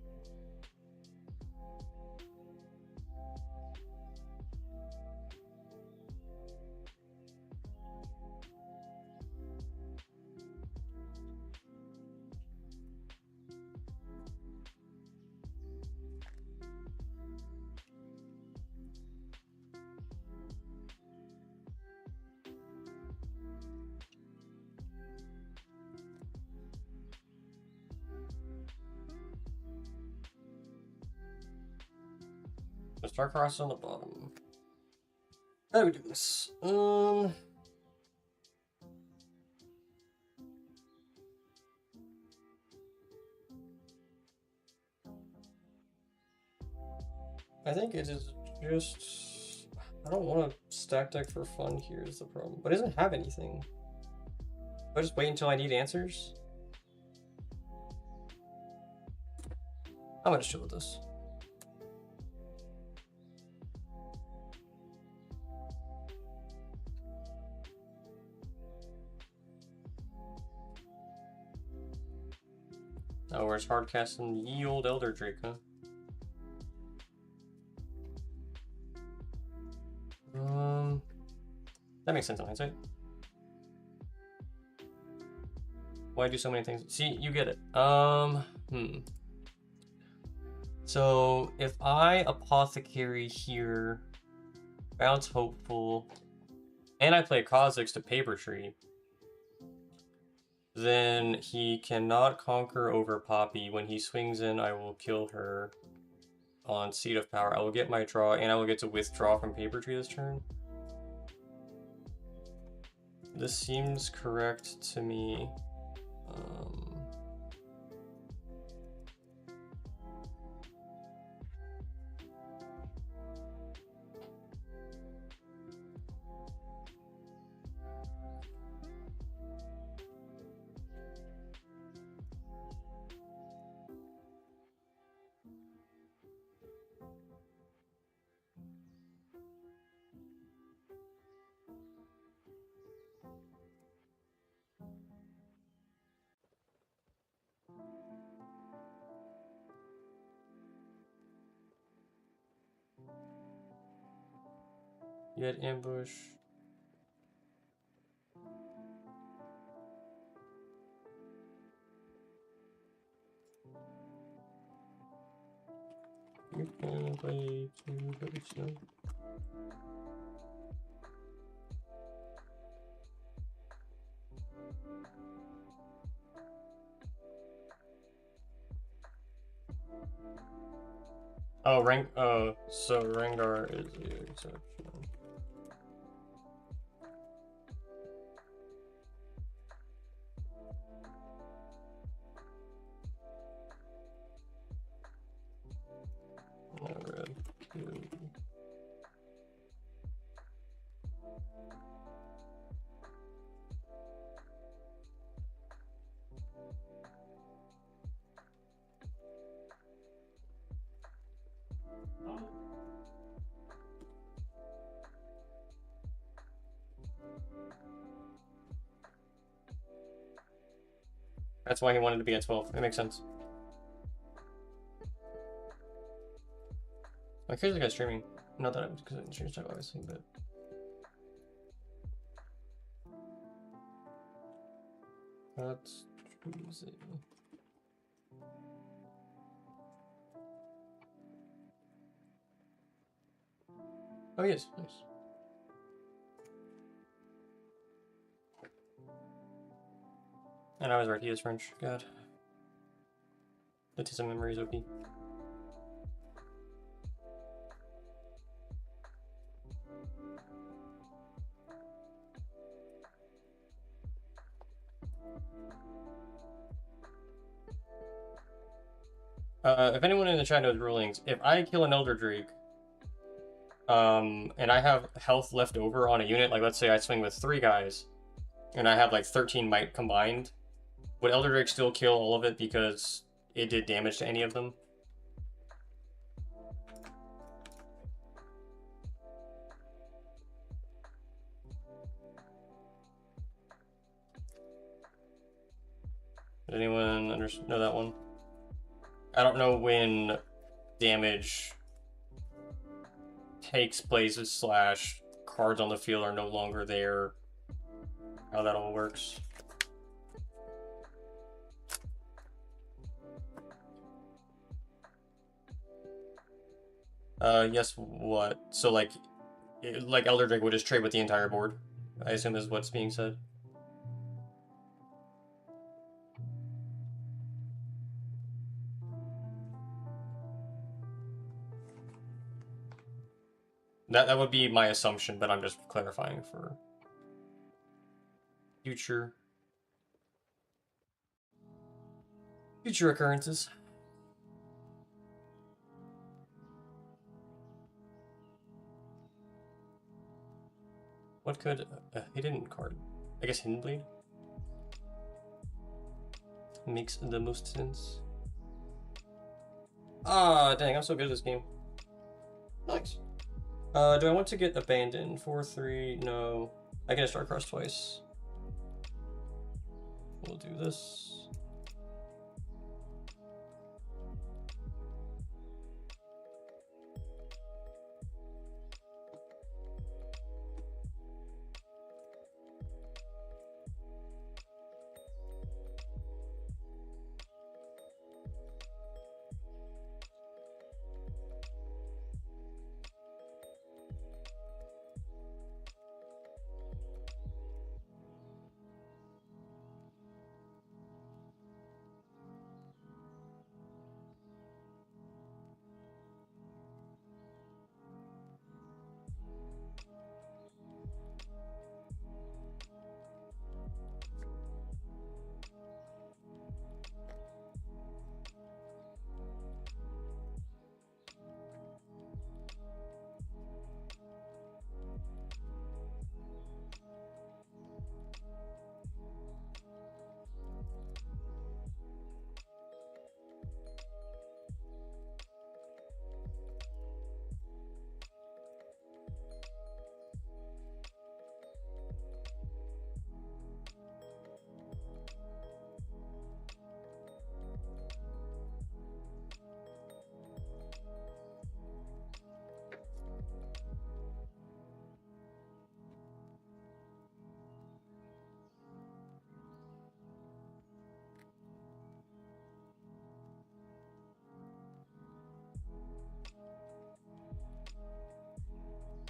The Starcross on the bottom. How do we do this? I think it is just... I don't want to stack deck for fun here is the problem. But it doesn't have anything. Do I just wait until I need answers? I'm gonna chill with this. Oh, where's hardcasting ye old Elder Drake, huh? That makes sense in hindsight. Why do so many things? See, you get it. So if I Apothecary here, bounce Hopeful, and I play Kha'Zix to Paper Tree, then he cannot conquer over Poppy. When he swings in, I will kill her on Seat of Power. I will get my draw, and I will get to withdraw from Paper Tree this turn. This seems correct to me. You had ambush. You can play two birds now. Oh, so Rengar is the exception. Red 2. That's why he wanted to be at 12. It makes sense. I'm curious the guy's streaming. Not that I'm because I'm streaming stuff, obviously, but. That's easy. Oh, yes, nice. And I was right, he is French. God. Autism memory is OP. If anyone in the chat knows rulings, if I kill an Elder Drake, and I have health left over on a unit, like let's say I swing with 3 guys, and I have like 13 might combined, would Elder Drake still kill all of it because it did damage to any of them? Did anyone know that one? I don't know when damage takes places slash cards on the field are no longer there. How that all works. Yes, what? So like Elder Drake would just trade with the entire board, I assume is what's being said. That would be my assumption, but I'm just clarifying for future occurrences. What could a hidden card? I guess Hidden Blade makes the most sense. Ah, dang! I'm so good at this game. Nice. Do I want to get abandoned? 4/3? No. I can start cross twice. We'll do this.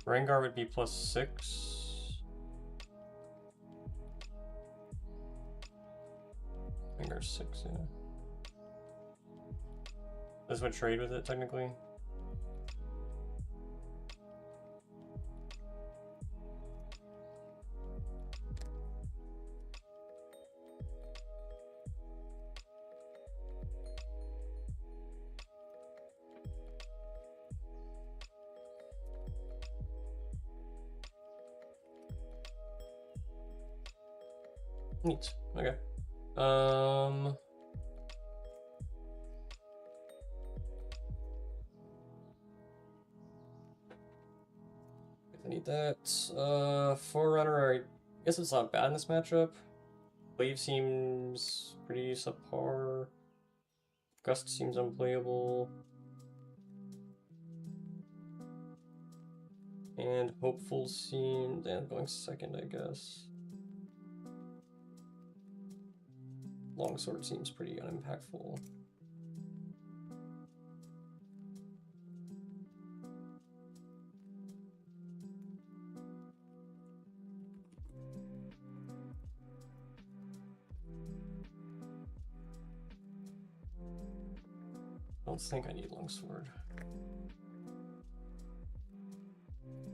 Rengar would be +6. Rengar's 6, yeah. This would trade with it, technically. Neat. Okay. I need that. Forerunner, I guess it's not bad in this matchup. Wave seems pretty subpar. Gust seems unplayable. And Hopeful seems... I'm going second, I guess. Longsword seems pretty unimpactful. don't think I need longsword.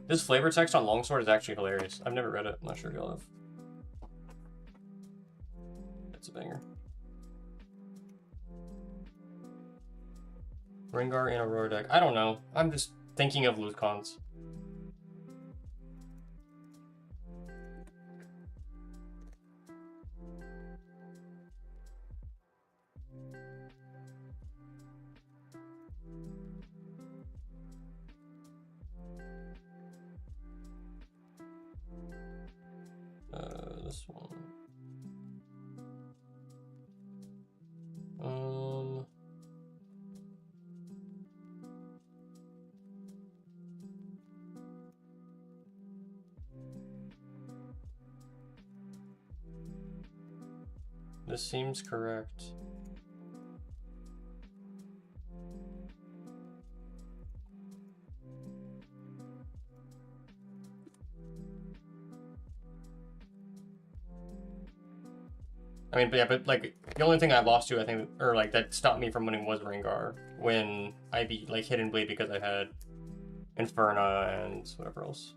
This flavor text on longsword is actually hilarious. I've never read it. I'm not sure if y'all have. It's a banger. Rengar and Aurora deck. I don't know. I'm just thinking of loose cons. This one. This seems correct. I mean, but yeah, but like the only thing I lost to, I think, or like that stopped me from winning was Rengar when I beat like Hidden Blade because I had Inferna and whatever else.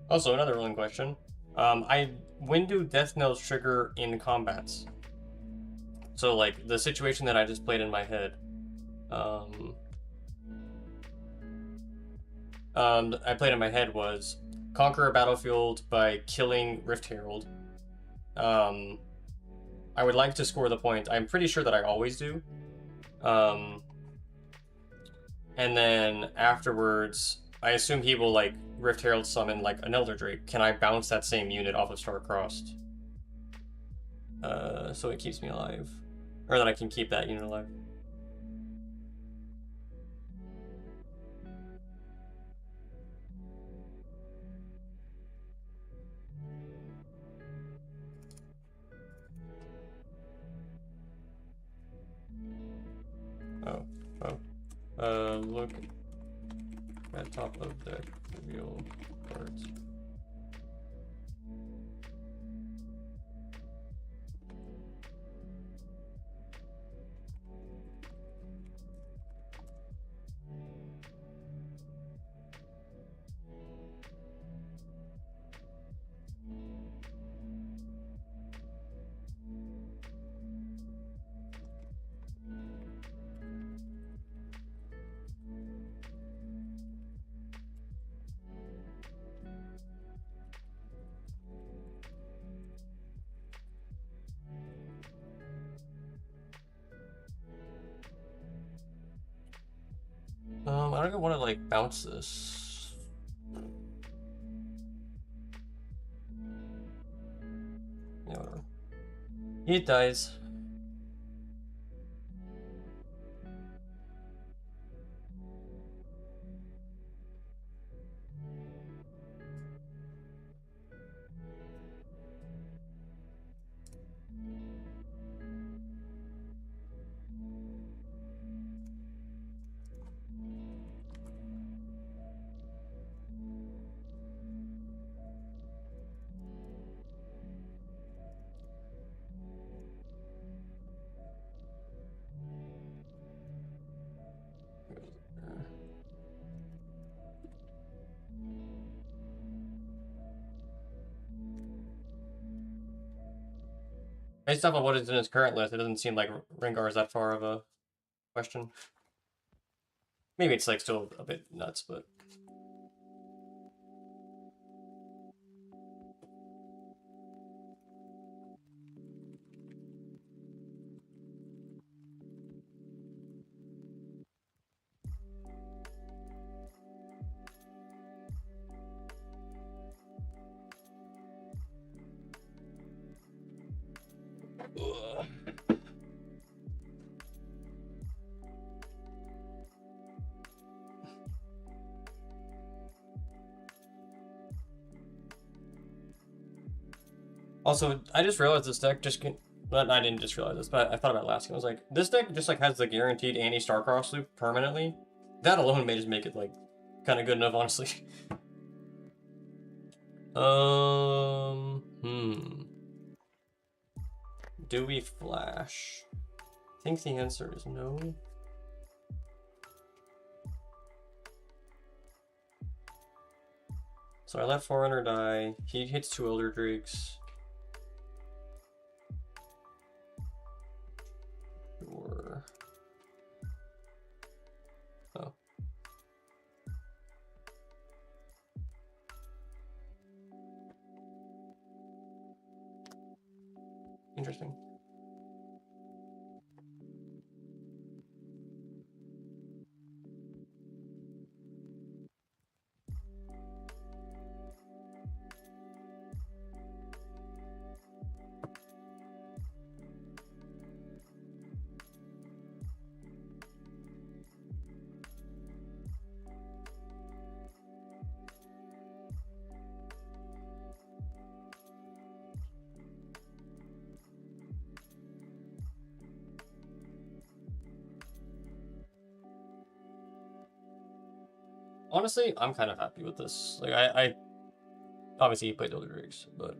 Also, another rolling question. When do death knells trigger in combats? So, like, the situation that I just played in my head, I played in my head was conquer a battlefield by killing Rift Herald. I would like to score the point. I'm pretty sure that I always do. And then afterwards, I assume he will, like, Rift Herald summon, like, an Elder Drake. Can I bounce that same unit off of Star-Crossed? So it keeps me alive. Or that I can keep that unit alive. Look at top of deck, reveal cards. I don't want to like bounce this. He dies. Based off of what is in his current list, it doesn't seem like Rengar is that far of a question. Maybe it's like still a bit nuts, but ugh. Also, I just realized this deck just can. Well, I didn't just realize this, but I thought about it last game. I was like, this deck just like has the guaranteed anti-Starcross loop permanently. That alone may just make it like kind of good enough, honestly. Do we flash? I think the answer is no. So I let Forerunner die. He hits 2 Elder Drakes. Sure. Oh. Interesting. Honestly, I'm kind of happy with this. Like, I obviously he played Elder Drakes, but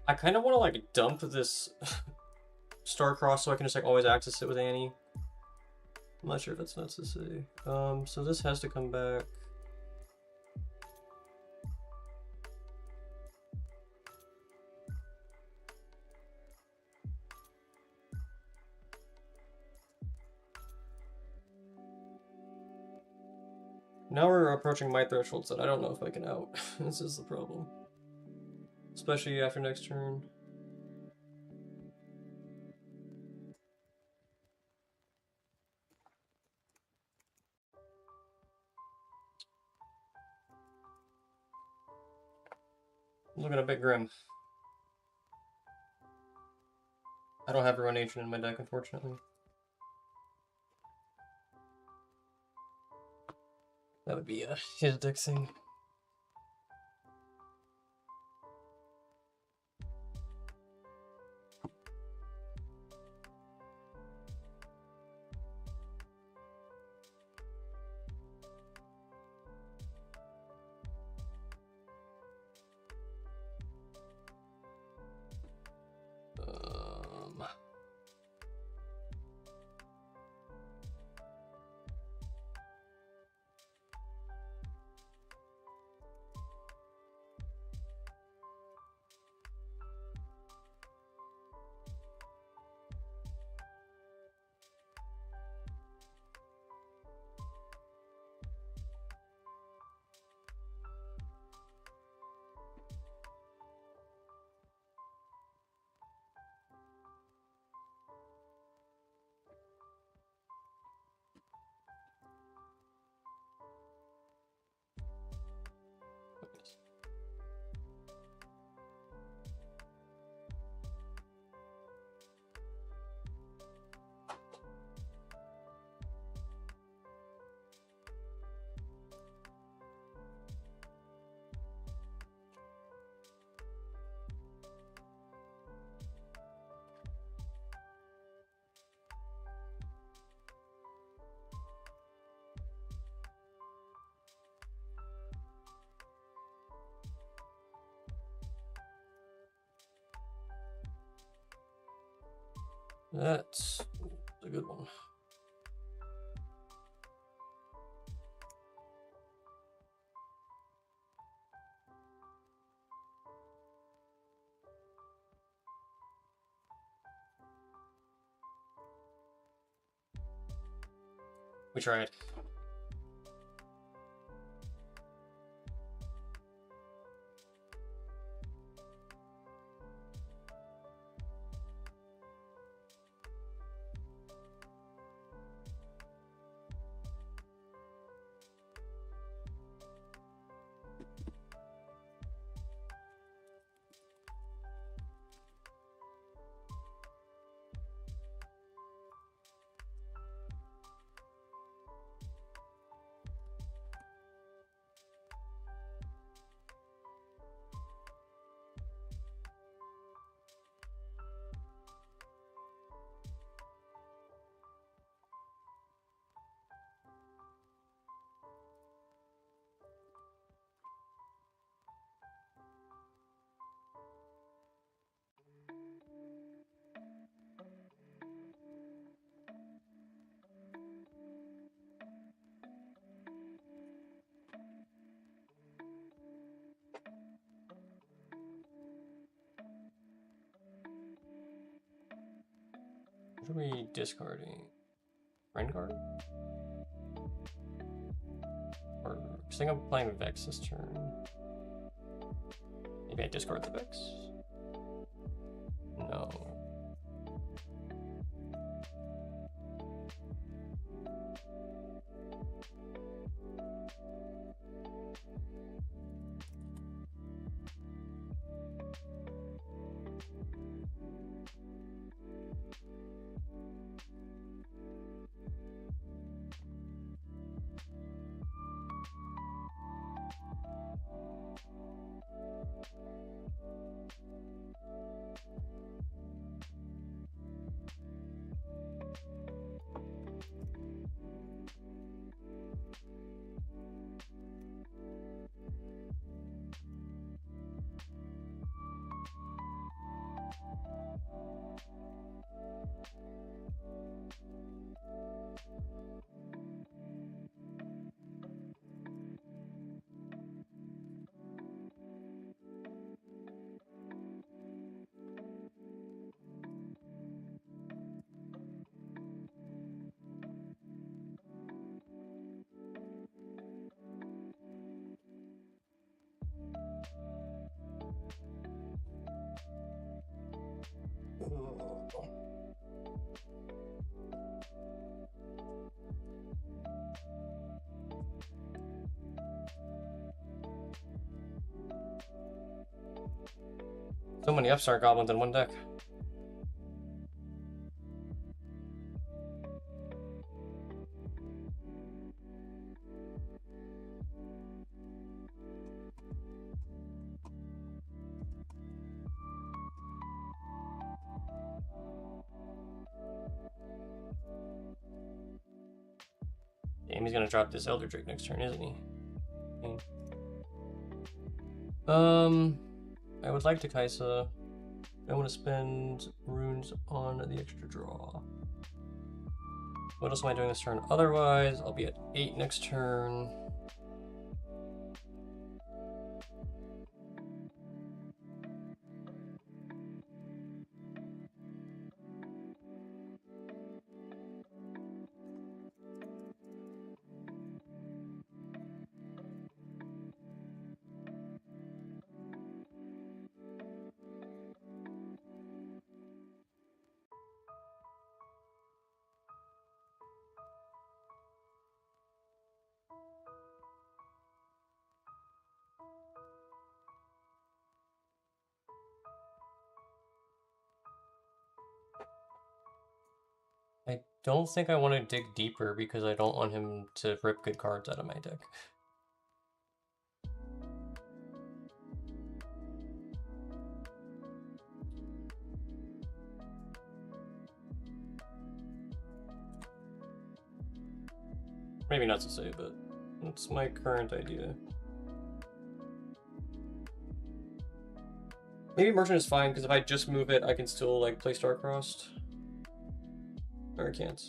I kind of want to like dump this Starcross so I can just like always access it with Annie. I'm not sure if that's nuts to say. So this has to come back. Now we're approaching my threshold, so I don't know if I can out. This is the problem. Especially after next turn. Looking a bit grim. I don't have Ruination in my deck, unfortunately. That would be his deck thing. That's a good one. We tried. What are we discarding? Friend card? Or I think I'm playing Vex this turn. Maybe I discard the Vex? No. So many Upstart Goblins in one deck. Damn, he's gonna drop this Elder Drake next turn, isn't he? I would like to Kaisa. I want to spend runes on the extra draw. What else am I doing this turn? Otherwise, I'll be at 8 next turn. I don't think I want to dig deeper because I don't want him to rip good cards out of my deck. Maybe not to say, but that's my current idea. Maybe Merchant is fine, because if I just move it, I can still, like, play Starcrossed. Or I can't.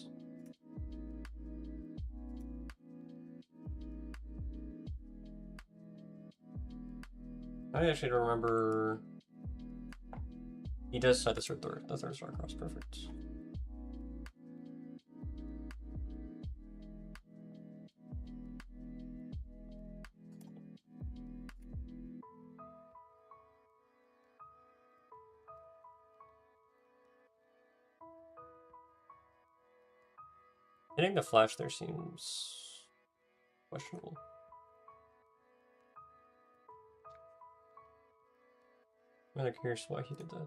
I actually don't remember. He does decide the third star cross. Perfect. Hitting the flash there seems questionable. I'm really curious why he did that.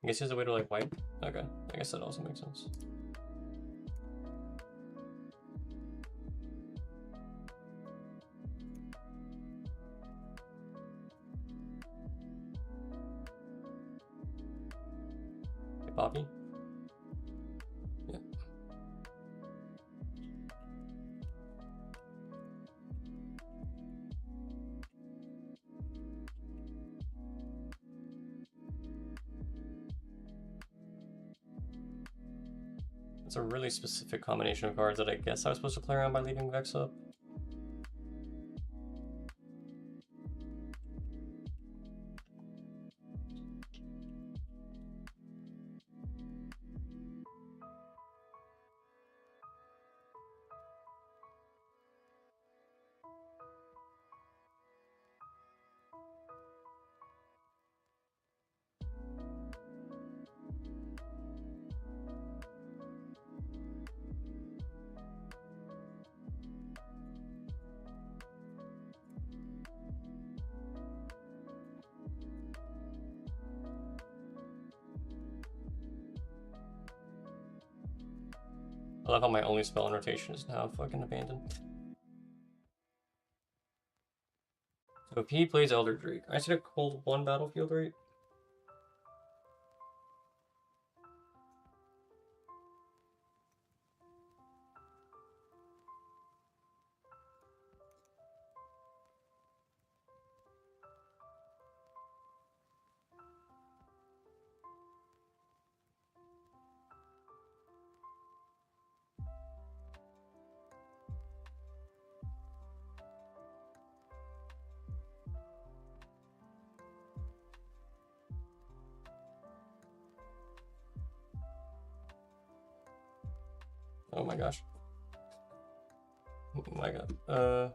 I guess he has a way to like wipe. Okay, I guess that also makes sense. Hey, Poppy. Yeah. It's a really specific combination of cards that I guess I was supposed to play around by leaving Vex up. I love how my only spell in rotation is now fucking abandoned. So if he plays Elder Drake, I should have hold one battlefield, right? Oh my gosh. Oh my god.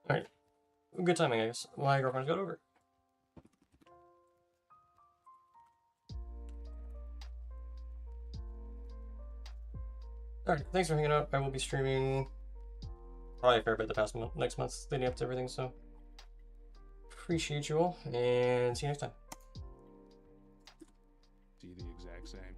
Alright. Good timing, I guess. My girlfriend's got over. Alright, thanks for hanging out. I will be streaming probably a fair bit the past month, next month, leading up to everything, so appreciate you all, and see you next time. See the exact same.